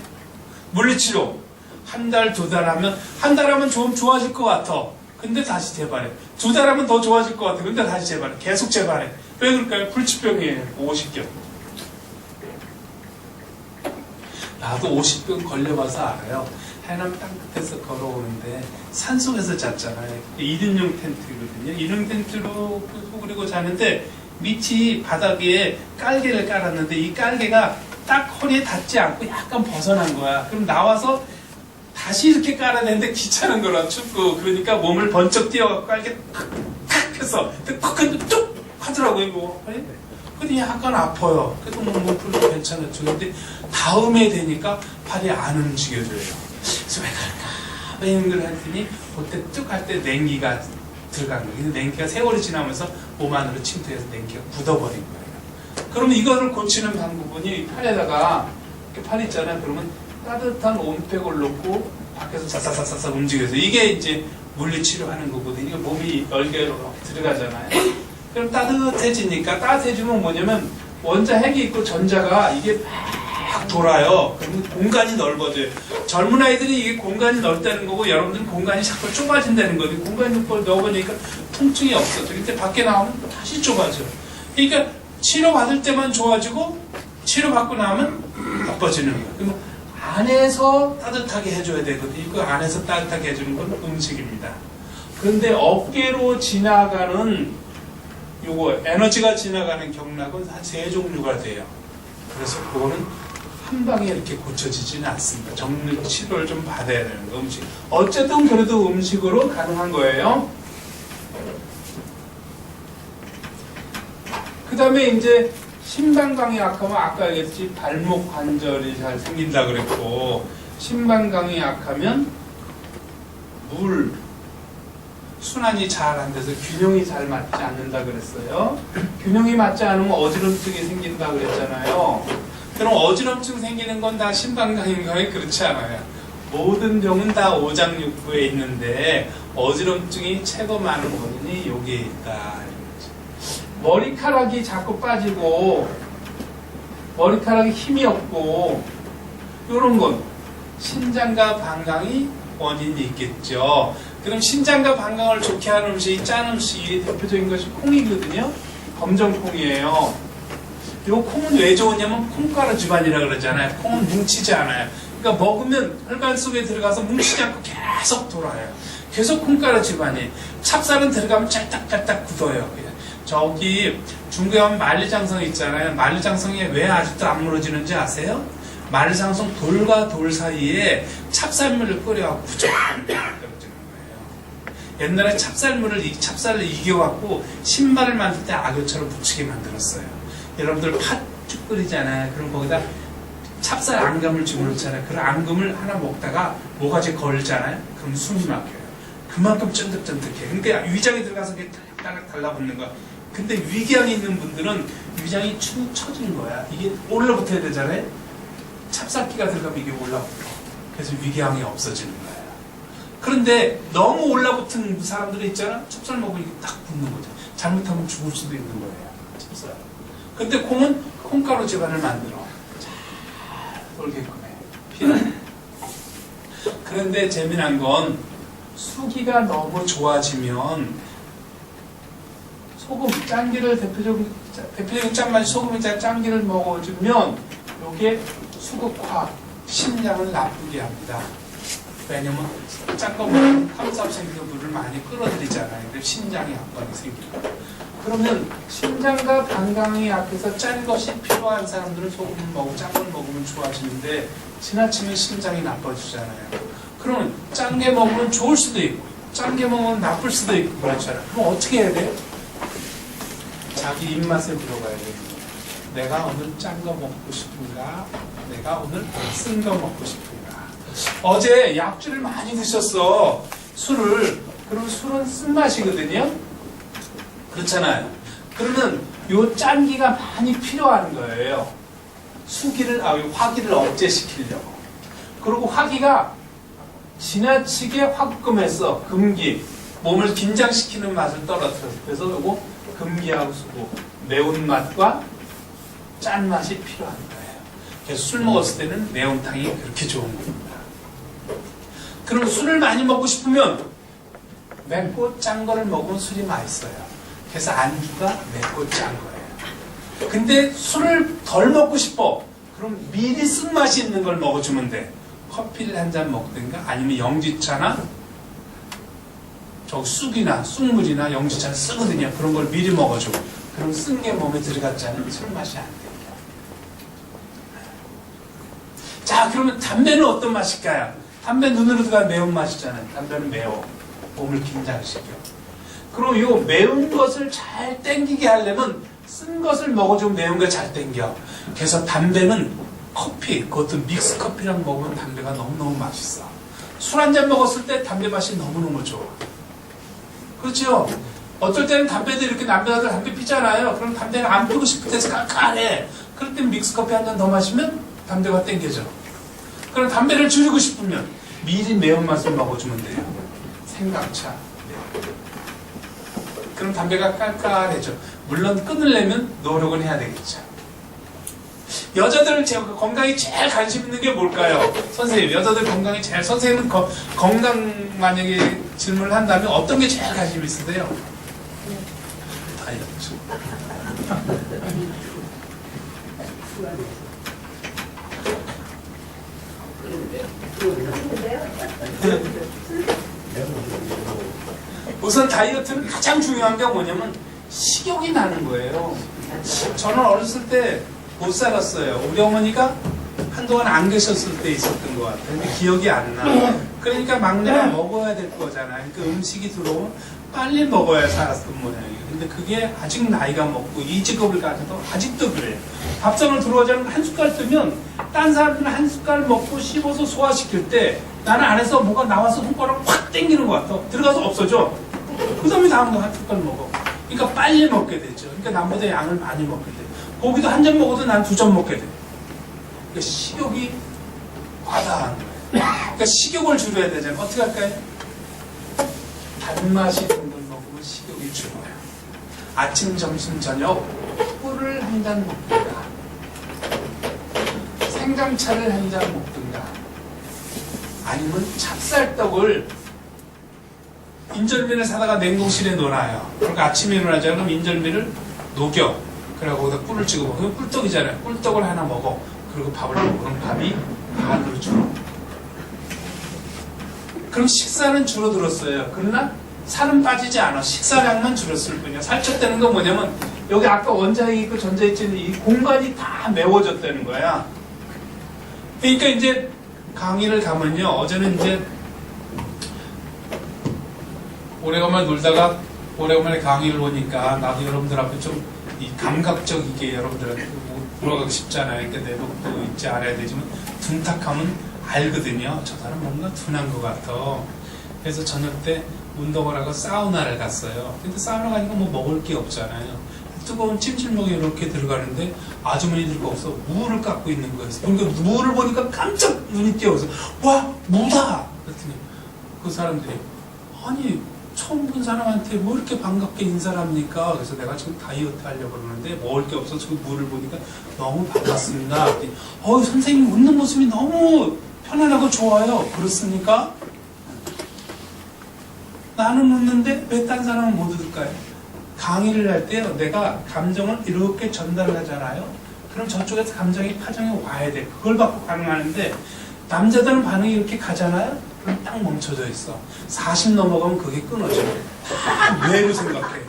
물리치료. 한 달, 2달 하면 한 달 하면 좀 좋아질 것 같아. 근데 다시 재발해. 2달 하면 더 좋아질 것 같아. 근데 다시 재발해. 계속 재발해. 왜 그럴까요? 불치병이에요. 50견. 나도 50견 걸려봐서 알아요. 해남 땅끝에서 걸어오는데 산속에서 잤잖아요. 1인용 텐트거든요. 1인용 텐트로 그리고 자는데 밑이 바닥에 깔개를 깔았는데 이 깔개가 딱 허리에 닿지 않고 약간 벗어난 거야. 그럼 나와서 다시 이렇게 깔아야 되는데 귀찮은 거라 춥고 그러니까 몸을 번쩍 띄워갖고 깔개 탁 해서 탁 뚝 하더라고요. 이거. 근데 약간 아파요. 그래도 몸 풀도 괜찮았죠. 근데 다음에 되니까 팔이 안 움직여져요. 그래서 왜 그럴까? 왜 연결을 했더니 그때 뚝 할 때 냉기가 들어간 거예요. 근데 냉기가 세월이 지나면서 몸 안으로 침투해서 냉기가 굳어버린 거예요. 그러면 이거를 고치는 방법은 팔에다가 이렇게 팔 있잖아요. 그러면 따뜻한 온팩을 놓고 밖에서 사사사사 움직여서 이게 이제 물리치료하는 거거든요. 몸이 열개로 들어가잖아요. 그럼 따뜻해지니까 따뜻해지면 뭐냐면 원자 핵이 있고 전자가 이게 막 돌아요. 그러면 공간이 넓어져요. 젊은 아이들이 이게 공간이 넓다는 거고 여러분들은 공간이 자꾸 좁아진다는 거예요. 공간이 넓어지니까 통증이 없어져. 근데 밖에 나오면 다시 좁아져. 그러니까 치료받을 때만 좋아지고 치료받고 나면 나빠지는 거예요. 그러면 안에서 따뜻하게 해줘야 되거든요. 그 안에서 따뜻하게 해주는 건 음식입니다. 그런데 어깨로 지나가는 요거 에너지가 지나가는 경락은 한 3종류가 돼요. 그래서 그거는 한 방에 이렇게 고쳐지지는 않습니다. 정밀 치료를 좀 받아야 되는 거, 음식. 어쨌든 그래도 음식으로 가능한 거예요. 그 다음에 이제 심방광이 약하면 아까 얘기했지 발목 관절이 잘 생긴다 그랬고, 심방광이 약하면 물 순환이 잘 안 돼서 균형이 잘 맞지 않는다 그랬어요. 균형이 맞지 않으면 어지럼증이 생긴다 그랬잖아요. 그럼 어지럼증 생기는 건 다 심방광인가요? 그렇지 않아요. 모든 병은 다 오장육부에 있는데 어지럼증이 최고 많은 원인이 여기에 있다. 머리카락이 자꾸 빠지고 머리카락에 힘이 없고 이런 건 신장과 방광이 원인이 있겠죠. 그럼 신장과 방광을 좋게 하는 음식이 짠 음식이 대표적인 것이 콩이거든요. 검정콩이에요. 이 콩은 왜 좋으냐면 콩가루 집안이라 그러잖아요. 콩은 뭉치지 않아요. 그러니까 먹으면 혈관 속에 들어가서 뭉치지 않고 계속 돌아요. 계속 콩가루 집안이. 찹쌀은 들어가면 짤딱짤딱 굳어요. 저기 중국에 가면 만리장성 있잖아요. 만리장성이 왜 아직도 안 무너지는지 아세요? 만리장성 돌과 돌 사이에 찹쌀물을 끓여갖고 부정하게 떨어지는 거예요. 옛날에 찹쌀을 이겨갖고 신발을 만들 때 악교처럼 붙이게 만들었어요. 여러분들 팥죽 끓이잖아요. 그럼 거기다 찹쌀 앙금을 집어넣잖아요. 그 앙금을 하나 먹다가 모가지 걸잖아요. 그럼 숨이 막혀요. 그만큼 쫀득쫀득해. 근데 위장에 들어가서 그게 딸딱 달라붙는 거야. 근데 위궤양이 있는 분들은 위장이 축 처지는 거야. 이게 올라붙어야 되잖아요. 찹쌀기가 들어가면 이게 올라붙어. 그래서 위궤양이 없어지는 거예요. 그런데 너무 올라붙은 사람들이 있잖아. 찹쌀 먹으면 이게 딱 붙는 거죠. 잘못하면 죽을 수도 있는 거예요. 찹쌀. 근데 콩은 콩가루 집안을 만들어. 잘 돌게끔 해. 피는. 그런데 재미난 건 수기가 너무 좋아지면 소금, 짠기를 대표적인 짠맛이 소금이자 짠기를 먹어주면 이게 수극화, 심장을 나쁘게 합니다. 왜냐면 짠 거 먹으면 황산생교물을 많이 끌어들이잖아요. 그래서 심장에 압박이 생겨요. 그러면 심장과 방광이 약해서 짠 것이 필요한 사람들은 소금을 먹고 짠 걸 먹으면 좋아지는데 지나치면 심장이 나빠지잖아요. 그러면 짠 게 먹으면 좋을 수도 있고 짠 게 먹으면 나쁠 수도 있고 그렇잖아요. 그럼 어떻게 해야 돼요? 자기 입맛에 들어가야 돼요. 내가 오늘 짠 거 먹고 싶은가? 내가 오늘 쓴 거 먹고 싶은가? 어제 약주를 많이 드셨어. 술을. 그럼 술은 쓴맛이거든요? 그렇잖아요. 그러면 요 짠기가 많이 필요한 거예요. 화기를 억제시키려고. 그리고 화기가 지나치게 화금해서 금기, 몸을 긴장시키는 맛을 떨어뜨려서 그래서 요거 금기하고 수고, 매운맛과 짠맛이 필요한 거예요. 그래서 술 먹었을 때는 매운탕이 그렇게 좋은 겁니다. 그럼 술을 많이 먹고 싶으면 맵고 짠 거를 먹으면 술이 맛있어요. 그래서 안주가 맵고 짠 거예요. 근데 술을 덜 먹고 싶어. 그럼 미리 쓴맛이 있는 걸 먹어주면 돼. 커피를 한 잔 먹든가 아니면 영지차나 저 쑥이나 쑥물이나 영지차를 쓰거든요. 그런 걸 미리 먹어줘. 그럼 쓴 게 몸에 들어갔지 않으면 술맛이 안 돼요. 자, 그러면 담배는 어떤 맛일까요? 담배 눈으로 들어가면 매운맛이잖아요. 담배는 매워. 몸을 긴장시켜. 그럼 이 매운 것을 잘 땡기게 하려면 쓴 것을 먹어주면 매운 거 잘 땡겨. 그래서 담배는 커피, 그것도 믹스 커피랑 먹으면 담배가 너무너무 맛있어. 술 한 잔 먹었을 때 담배 맛이 너무너무 좋아. 그렇죠? 어떨 때는 담배도 이렇게 남자들 담배 피잖아요. 그럼 담배가 안 피고 싶을 때서 깜깜해. 그럴 땐 믹스 커피 한 잔 더 마시면 담배가 땡겨져. 그럼 담배를 줄이고 싶으면 미리 매운맛을 먹어주면 돼요. 생강차. 그럼 담배가 깔깔해져. 물론 끊으려면 노력은 해야 되겠죠. 여자들 건강에 제일 관심 있는 게 뭘까요? 선생님, 여자들 건강에 제일, 선생님은 건강 만약에 질문을 한다면 어떤 게 제일 관심 있으세요? 다이어트. 우선 다이어트는 가장 중요한 게 뭐냐면 식욕이 나는 거예요. 저는 어렸을 때 못 살았어요. 우리 어머니가 한동안 안 계셨을 때 있었던 것 같아요. 근데 기억이 안 나. 그러니까 막내가 먹어야 될 거잖아요. 그러니까 음식이 들어오면 빨리 먹어야 살았던 모양이에요. 근데 그게 아직 나이가 먹고 이 직업을 가져도 아직도 그래요. 밥상을 들어오자면 한 숟갈 뜨면 딴 사람들은 한 숟갈 먹고 씹어서 소화시킬 때 나는 안에서 뭐가 나와서 손가락을 확 당기는 것 같아. 들어가서 없어져. 그 다음에 다음 거 한 숟갈 먹어. 그러니까 빨리 먹게 되죠. 그러니까 남보다 양을 많이 먹게 돼. 고기도 한 점 먹어도 난 2점 먹게 돼. 그러니까 식욕이 과다한 거예요. 그러니까 식욕을 줄여야 되잖아요. 어떻게 할까요? 단맛이 있는 걸 먹으면 식욕이 줄어요. 아침, 점심, 저녁 꿀을 한 잔 먹든가 생강차를 한 잔 먹든가 아니면 찹쌀떡을 인절미를 사다가 냉동실에 넣어놔요. 그러니까 아침에 일어나자 그럼 인절미를 녹여. 그리고 거기다 꿀을 찍어 먹어. 그건 꿀떡이잖아요. 꿀떡을 하나 먹어. 그리고 밥을 먹어. 그럼 밥이 반으로 줄어. 그럼 식사는 줄어들었어요. 그러나 살은 빠지지 않아. 식사량만 줄었을 뿐이야. 살쪘다는 건 뭐냐면 여기 아까 원자핵 있고 전자핵 있는 이 공간이 다 메워졌다는 거야. 그러니까 이제 강의를 가면요. 어제는 이제 오래간만에 놀다가 오래간만에 강의를 오니까 나도 여러분들 앞에 좀 이 감각적이게 여러분들한테 물어가고 싶잖아요. 그러니까 내복도 있지 않아야 되지만 둔탁하면 알거든요. 저 사람 뭔가 둔한 것 같아. 그래서 저녁 때 운동을 하고 사우나를 갔어요. 근데 사우나 가니까 뭐 먹을 게 없잖아요. 뜨거운 찜질먹이 이렇게 들어가는데 아주머니들이 없어 무를 깎고 있는 거예요. 그러니까 무를 보니까 깜짝 눈이 띄어서 와 무다! 그랬더니 그 사람들이 아니 처음 본 사람한테 뭐 이렇게 반갑게 인사를 합니까? 그래서 내가 지금 다이어트 하려고 그러는데 먹을 게 없어서 그 물을 보니까 너무 반갑습니다. 선생님 웃는 모습이 너무 편안하고 좋아요. 그렇습니까? 나는 웃는데 왜 딴 사람은 못 웃을까요? 강의를 할 때요, 내가 감정을 이렇게 전달을 하잖아요. 그럼 저쪽에서 감정이 파정이 와야 돼. 그걸 받고 반응하는데 남자들은 반응이 이렇게 가잖아요. 그럼 딱 멈춰져 있어. 40 넘어가면 그게 끊어져. 다 뇌로 생각해.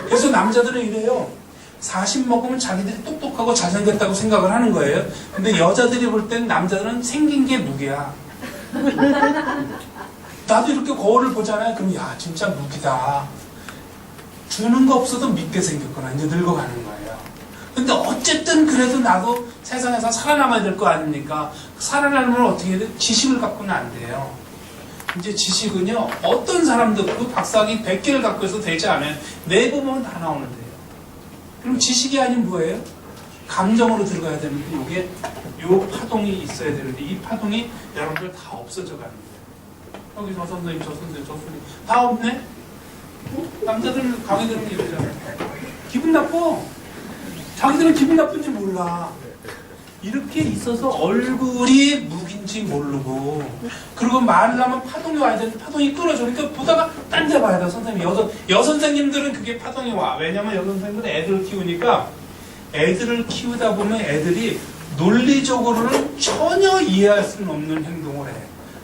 그래서 남자들은 이래요. 40 먹으면 자기들이 똑똑하고 잘생겼다고 생각을 하는 거예요. 근데 여자들이 볼 땐 남자들은 생긴 게 무기야. 나도 이렇게 거울을 보잖아요. 그럼 야 진짜 무기다. 주는 거 없어도 믿게 생겼구나. 이제 늙어가는 거예요. 근데 어쨌든 그래도 나도 세상에서 살아남아야 될 거 아닙니까? 살아남으면 어떻게 해야 돼? 지식을 갖고는 안 돼요. 이제 지식은요, 어떤 사람도 그 박사학위 100개를 갖고 있어도 되지 않아요. 내보면 다 나오는데요. 그럼 지식이 아닌 뭐예요? 감정으로 들어가야 되는데, 이게, 요 파동이 있어야 되는데, 이 파동이 여러분들 다 없어져 가는 거예요. 여기 저 선생님, 저 선생님, 저 선생님. 다 없네? 남자들은, 강의들은 이러잖아요. 기분 나빠. 자기들은 기분 나쁜지 몰라. 이렇게 있어서 얼굴이 무기인지 모르고, 그리고 말을 하면 파동이 와야 되는데 파동이 끊어져. 그러니까 보다가 딴 데 봐야 돼. 선생님, 여선생님들은 그게 파동이 와. 왜냐면 여선생님들은 애들을 키우니까 애들을 키우다 보면 애들이 논리적으로는 전혀 이해할 수는 없는 행동을 해.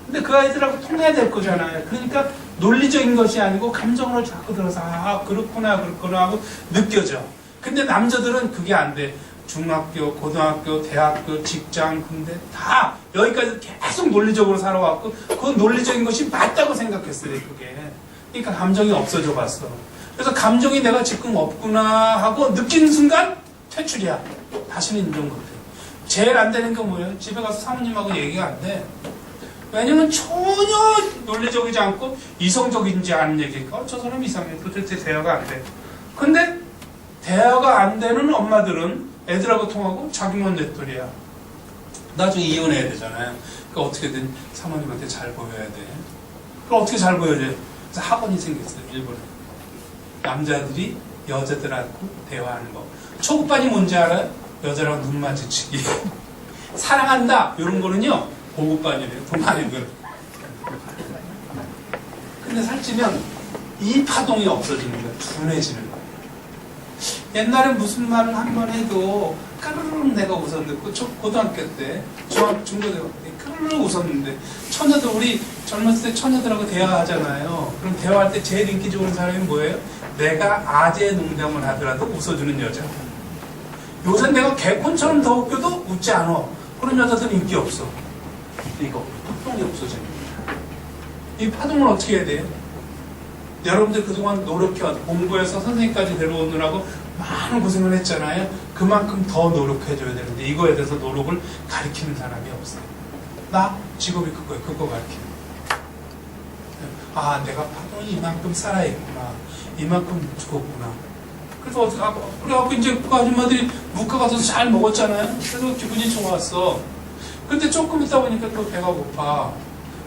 근데 그 아이들하고 통해야 될 거잖아요. 그러니까 논리적인 것이 아니고 감정으로 자꾸 들어서 아 그렇구나 하고 느껴져. 근데 남자들은 그게 안 돼. 중학교, 고등학교, 대학교, 직장, 군대 다 여기까지 계속 논리적으로 살아왔고 그 논리적인 것이 맞다고 생각했어요. 그게. 그러니까 감정이 없어져 봤어. 그래서 감정이 내가 지금 없구나 하고 느끼는 순간 퇴출이야. 다시는 인정 못해. 제일 안 되는 게 뭐예요? 집에 가서 사모님하고 얘기가 안 돼. 왜냐면 전혀 논리적이지 않고 이성적인지 않은 얘기니까 저 사람 이상해. 도대체 대화가 안 돼. 근데 대화가 안 되는 엄마들은 애들하고 통하고 자기만 넷돌이야. 나중에 이혼해야 되잖아요. 그러니까 어떻게든 사모님한테 잘 보여야 돼. 그럼 어떻게 잘 보여야 돼? 그래서 학원이 생겼어요. 일본에. 남자들이 여자들하고 대화하는 거. 초급반이 뭔지 알아요? 여자랑 눈 마주치기. 사랑한다. 이런 거는요. 고급반이래요. 동안이들. 근데 살찌면 이 파동이 없어지는 거야. 둔해지는 거야. 옛날에 무슨 말을 한 번 해도 까르르 내가 웃었는데 고등학교 때 중고등학교 때 까르르 웃었는데 처녀들 우리 젊었을 때 처녀들하고 대화하잖아요. 그럼 대화할 때 제일 인기 좋은 사람이 뭐예요? 내가 아재 농담을 하더라도 웃어주는 여자. 요새 내가 개콘처럼 더 웃겨도 웃지 않아. 그런 여자들은 인기 없어. 이거 파동이 없어집니다. 이 파동을 어떻게 해야 돼요? 여러분들 그동안 노력해와서 공부해서 선생님까지 데려오느라고 많은 고생을 했잖아요. 그만큼 더 노력해줘야 되는데 이거에 대해서 노력을 가르치는 사람이 없어요. 나 직업이 그거예요. 그거 가르치는 거예요. 아, 내가 파동이 이만큼 살아있구나. 이만큼 죽었구나. 그래서 그래갖고 이제 그 아줌마들이 묵가 가서 잘 먹었잖아요. 그래서 기분이 좋았어. 근데 조금 있다 보니까 또 배가 고파.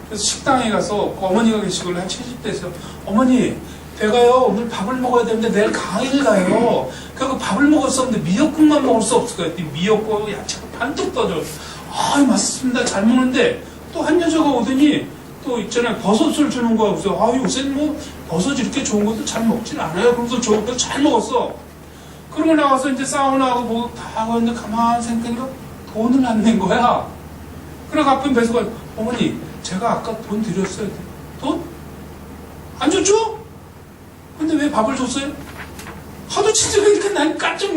그래서 식당에 가서 어머니가 계시길래 한 70대에서 어머니 배가요 오늘 밥을 먹어야 되는데 내일 강의를 가요. 그래서 밥을 먹었었는데 미역국만 먹을 수 없을까요? 미역국 야채가 반뚝 떠져. 아 맞습니다. 잘 먹는데 또 한 여자가 오더니 또 있잖아요. 버섯을 주는 거야. 그래서 아 요새 뭐 버섯 이렇게 좋은 것도 잘 먹질 않아요. 그러면서 좋은 거 잘 먹었어. 그러고 나와서 이제 사우나하고 뭐 다 하고 있는데 가만히 생각하니까 돈을 안 낸 거야. 그래 가쁜 배수가 어머니 제가 아까 돈 드렸어요. 돈? 안 줬죠? 근데 왜 밥을 줬어요? 하도 친절하니까 난 깜짝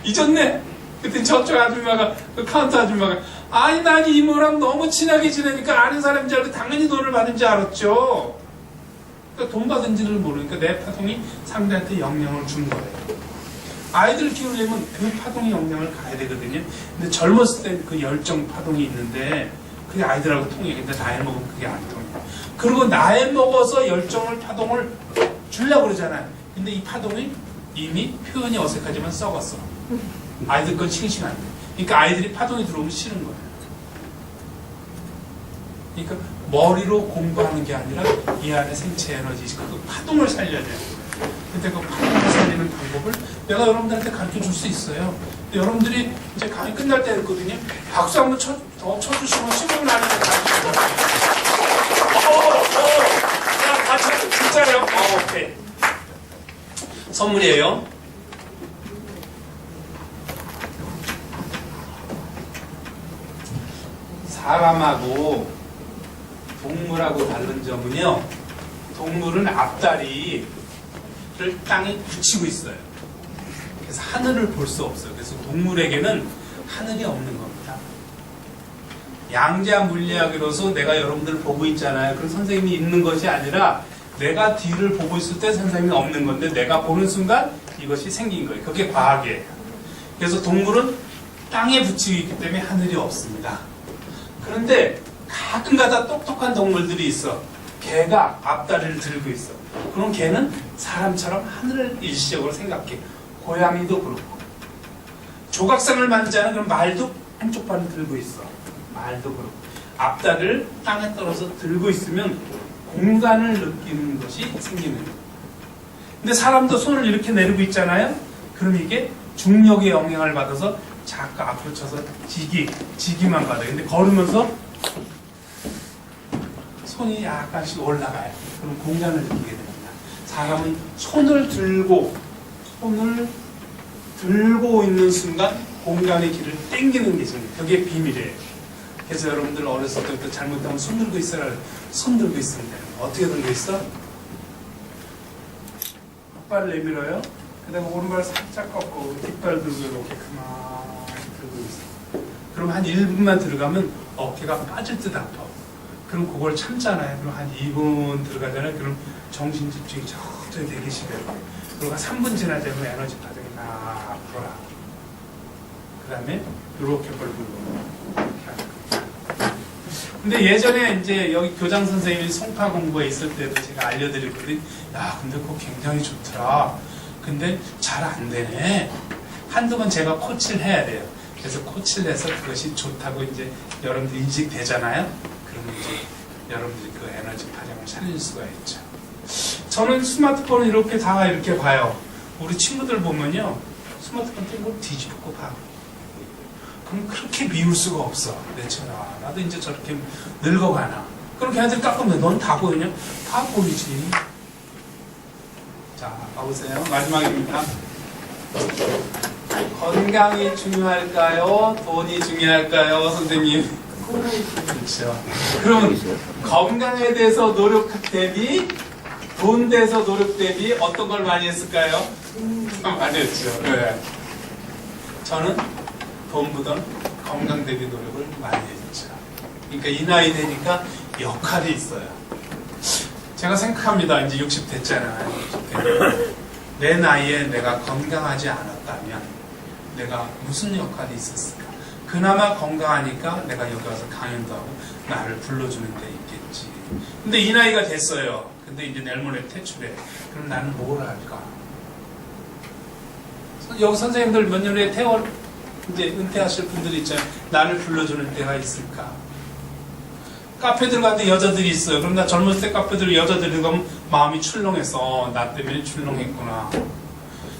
잊었네. 그때 저쪽 아줌마가 그 카운터 아줌마가 아니 난 이모랑 너무 친하게 지내니까 아는 사람인 줄 알고 당연히 돈을 받은 줄 알았죠. 그러니까 돈 받은지를 모르니까 내 파동이 상대한테 영향을 준 거예요. 아이들 키우려면 그 파동이 영향을 가야 되거든요. 근데 젊었을 때 그 열정 파동이 있는데 그게 아이들하고 통해. 근데 나이 먹으면 그게 안 통해. 그리고 나이 먹어서 열정을 파동을 주려고 그러잖아요. 근데 이 파동이 이미 표현이 어색하지만 썩었어. 아이들 건 싱싱한데. 그러니까 아이들이 파동이 들어오면 싫은 거예요. 그러니까 머리로 공부하는 게 아니라 이 안에 생체 에너지, 그 파동을 살려야 돼요. 근데 그 파동을 살리는 방법을 내가 여러분들한테 가르쳐 줄 수 있어요. 근데 여러분들이 이제 강의 끝날 때 됐거든요. 박수 한번 더 쳐주시면 신경을 안 해도 가르쳐 자, 같이 진짜요? 오케이. 선물이에요. 사람하고 동물하고 다른 점은요. 동물은 앞다리를 땅에 붙이고 있어요. 그래서 하늘을 볼 수 없어요. 그래서 동물에게는 하늘이 없는 겁니다. 양자 물리학으로서 내가 여러분들을 보고 있잖아요. 그럼 선생님이 있는 것이 아니라 내가 뒤를 보고 있을 때 선생님이 없는 건데 내가 보는 순간 이것이 생긴 거예요. 그게 과학이에요. 그래서 동물은 땅에 붙이고 있기 때문에 하늘이 없습니다. 그런데 가끔가다 똑똑한 동물들이 있어. 개가 앞다리를 들고 있어. 그럼 개는 사람처럼 하늘을 일시적으로 생각해. 고양이도 그렇고. 조각상을 만지는 그런 말도 한쪽 발을 들고 있어. 말도 그렇고. 앞다리를 땅에 떨어서 들고 있으면 공간을 느끼는 것이 생기는 거예요. 근데 사람도 손을 이렇게 내리고 있잖아요. 그럼 이게 중력의 영향을 받아서 자꾸 앞으로 쳐서 지기만 받아요. 근데 걸으면서 손이 약간씩 올라가요. 그럼 공간을 느끼게 됩니다. 사람은 손을 들고 있는 순간 공간의 길을 당기는 게 있습니다. 그게 비밀이에요. 그래서 여러분들 어렸을 때부터 잘못하면 손 들고 있어라. 손 들고 있으면 돼요. 어떻게 들고 있어? 뒷발을 내밀어요. 그 다음에 오른발 살짝 꺾고 뒷발 들고 이렇게 가만히 들고 있어. 그럼 한 1분만 들어가면 어깨가 빠질 듯 아파. 그럼 그걸 참잖아요. 그럼 한 2분 들어가잖아요. 그럼 정신 집중이 저쪽에 되게 심해요. 그리고 3분 지나자면 에너지 파동이 막 불어나. 그 다음에 이렇게 벌고. 근데 예전에 이제 여기 교장 선생님이 송파 공부에 있을 때도 제가 알려드렸거든요. 야, 근데 그거 굉장히 좋더라. 근데 잘 안 되네. 한두 번 제가 코치를 해야 돼요. 그래서 코치를 해서 그것이 좋다고 이제 여러분들 인식되잖아요. 그러면 이제 여러분들이 그 에너지 파장을 살릴 수가 있죠. 저는 스마트폰을 이렇게 다 이렇게 봐요. 우리 친구들 보면요. 스마트폰 땡고 뒤집고 봐. 그럼 그렇게 미울 수가 없어. 내처럼. 나도 이제 저렇게 늙어가나. 그럼 걔한테 깎으면 넌 다 보이냐? 다 보이지. 자, 봐보세요. 마지막입니다. 건강이 중요할까요? 돈이 중요할까요? 선생님? 그렇죠. 그러면 건강에 대해서 노력 대비 돈 대해서 노력 대비 어떤 걸 많이 했을까요? 많이 했죠. 네. 저는 돈보다는 건강 대비 노력을 많이 했죠. 그러니까 이 나이 되니까 역할이 있어요. 제가 생각합니다. 이제 60 됐잖아요. 60 되면 내 나이에 내가 건강하지 않았다면 내가 무슨 역할이 있었을까? 그나마 건강하니까 내가 여기 와서 강연도 하고 나를 불러주는 데 있겠지. 근데 이 나이가 됐어요. 근데 이제 내일 모레 퇴출해. 그럼 나는 뭘 할까? 여기 선생님들 몇 년 후에 이제 은퇴하실 분들이 있잖아요. 나를 불러주는 데가 있을까? 카페 들어가는데 여자들이 있어요. 그럼 나 젊었을 때 카페 들어 여자들이 들어가면 마음이 출렁해서 나 때문에 출렁했구나.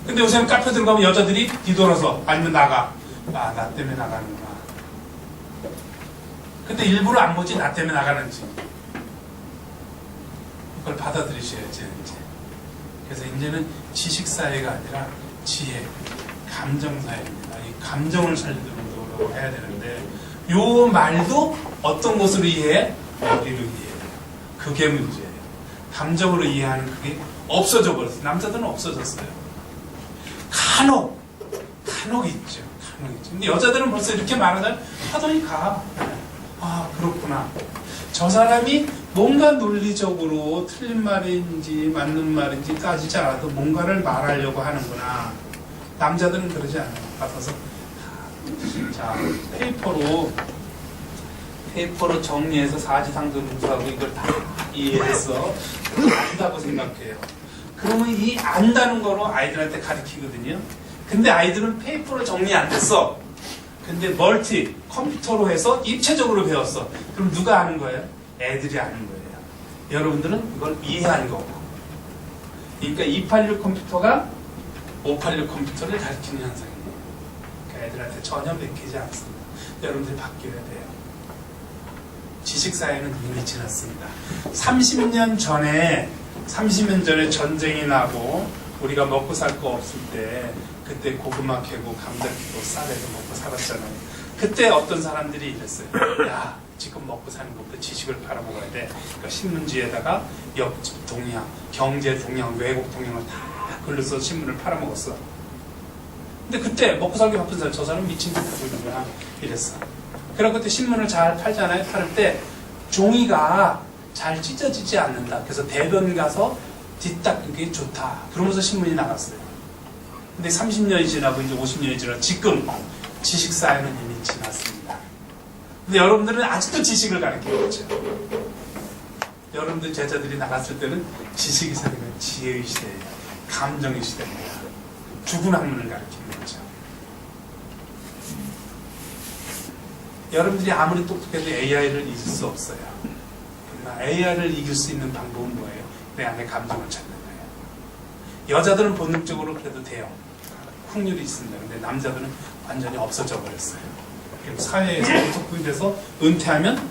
근데 요새는 카페 들어가면 여자들이 뒤돌아서 아니면 나가. 아, 나 때문에 나가는구나. 근데 일부러 안 보지 나 때문에 나가는지. 그걸 받아들이셔야지 이제. 그래서 이제는 지식사회가 아니라 지혜, 감정사회입니다. 이 감정을 살리도록 노력을 해야 되는데 요 말도 어떤 것으로 이해해? 머리로 이해해요. 그게 문제예요. 감정으로 이해하는 그게 없어져 버렸어요. 남자들은 없어졌어요. 간혹 있죠. 근데 여자들은 벌써 이렇게 말하자면 하더니 가. 아, 그렇구나. 저 사람이 뭔가 논리적으로 틀린 말인지 맞는 말인지 따지지 않아도 뭔가를 말하려고 하는구나. 남자들은 그러지 않아요. 받아서 자, 페이퍼로 정리해서 사지상도문서하고 이걸 다 이해해서 안다고 생각해요. 그러면 이 안다는 거로 아이들한테 가르치거든요. 근데 아이들은 페이퍼로 정리 안 됐어. 근데 컴퓨터로 해서 입체적으로 배웠어. 그럼 누가 아는 거예요? 애들이 아는 거예요. 여러분들은 그걸 이해한 거고. 그러니까 286 컴퓨터가 586 컴퓨터를 가르치는 현상이에요. 그러니까 애들한테 전혀 맥히지 않습니다. 여러분들이 바뀌어야 돼요. 지식사회는 이미 지났습니다. 30년 전에 전쟁이 나고 우리가 먹고 살 거 없을 때 그때 고구마 캐고 감자 캐고 쌀에도 먹고 살았잖아요. 그때 어떤 사람들이 이랬어요. 야, 지금 먹고 사는 것도 지식을 팔아먹어야 돼. 그러니까 신문지에다가 옆집 동향, 경제 동향, 외국 동향을 다 글로써 신문을 팔아먹었어. 근데 그때 먹고 살기 바쁜 사람, 저 사람 미친 짓 하고 있는구나 이랬어. 그럼 그때 신문을 잘 팔잖아요. 팔을 때 종이가 잘 찢어지지 않는다. 그래서 대변 가서 뒤닦는 게 좋다. 그러면서 신문이 나갔어요. 근데 30년이 지나고 이제 50년이 지나고 지금 지식사회는 이미 지났습니다. 근데 여러분들은 아직도 지식을 가르치고 있죠. 여러분들 제자들이 나갔을 때는 지식이 사는 건 지혜의 시대예요. 감정의 시대입니다. 죽은 학문을 가르치는 거죠. 여러분들이 아무리 똑똑해도 AI를 이길 수 없어요. 그러나 AI를 이길 수 있는 방법은 뭐예요? 내 안에 감정을 찾는 거예요. 여자들은 본능적으로 그래도 돼요. 확률이 있습니다. 근데 남자들은 완전히 없어져 버렸어요. 그리고 사회에서 도덕분이 돼서 은퇴하면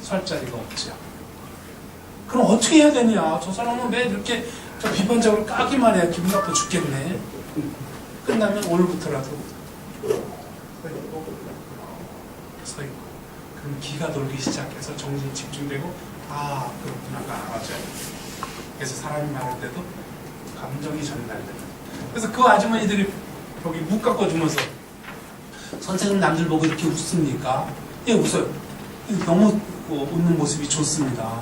설 자리가 없죠. 그럼 어떻게 해야 되냐? 저 사람은 왜 이렇게 비판적으로 까기만 해야 기분 나빠 죽겠네. 끝나면 오늘부터라도 서 있고 그럼 기가 돌기 시작해서 정신이 집중되고 아, 그렇구나가 알아져요. 그래서 사람이 말할 때도 감정이 전달돼요. 그래서 그 아주머니들이 여기 묵 깎아주면서 선생님 남들 보고 이렇게 웃습니까? 예, 웃어요. 너무 웃는 모습이 좋습니다.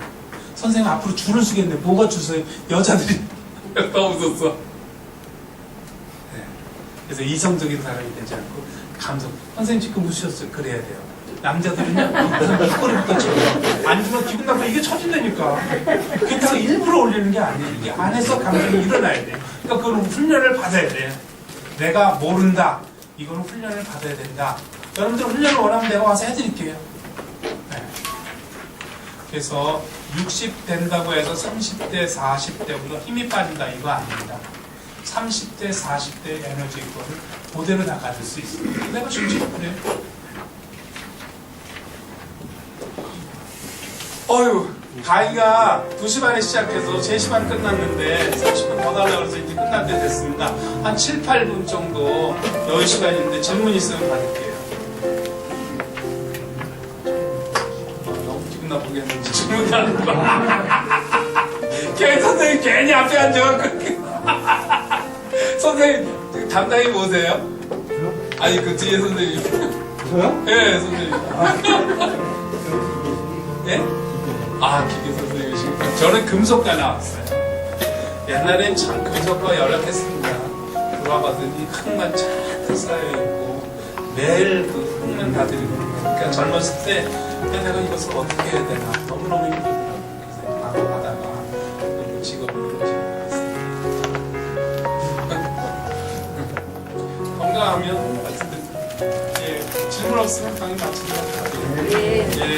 선생님 앞으로 줄을 서겠네. 뭐가 주세요? 여자들이 다 웃었어. 네. 그래서 이성적인 사람이 되지 않고 감성. 선생님 지금 웃으셨어요. 그래야 돼요. 남자들은요, 턱걸이부터 쳐요. 앉으면 기분 나빠. 이게 쳐진다니까. 그렇다고 일부러 올리는 게 아니에요. 이게 안에서 감정이 일어나야 돼. 그러니까 그건 훈련을 받아야 돼. 내가 모른다. 이거는 훈련을 받아야 된다. 여러분들 훈련을 원하면 내가 와서 해드릴게요. 네. 그래서 60 된다고 해서 30대, 40대보다 힘이 빠진다. 이거 아닙니다. 30대, 40대 에너지 이거를 그대로 다 가질 수 있습니다. 내가 실제로 그래요. 어휴. 강의가 2시 반에 시작해서 3시 반 끝났는데 30분 더 달라고 해서 이제 끝날 때 됐습니다. 한 7, 8분 정도 여유 시간인데 질문 있으면 받을게요. 너무 기분 나쁘게 했는지 질문하는 거. 선생님 괜히 앞에 앉아갖고. 선생님 담당이 뭐세요? 아니 그 뒤에 선생님. 저요? 예, 선생님. 예? 아, 기계 선생님이시구나. 저는 금속과 나왔어요. 옛날엔 참 금속과 연락했습니다. 들어와봤더니 흙만 잔뜩 쌓여있고 매일 그 흙만 다 들이고 그러니까 젊었을 때 내가 이것을 어떻게 해야 되나 너무너무 힘들더라고요. 그래서 하다가 그 직업을 시작했습니다. 건강하면 말씀드릴게요. 예, 질문 없으면 강의 마치도록 할게요. 네. 예,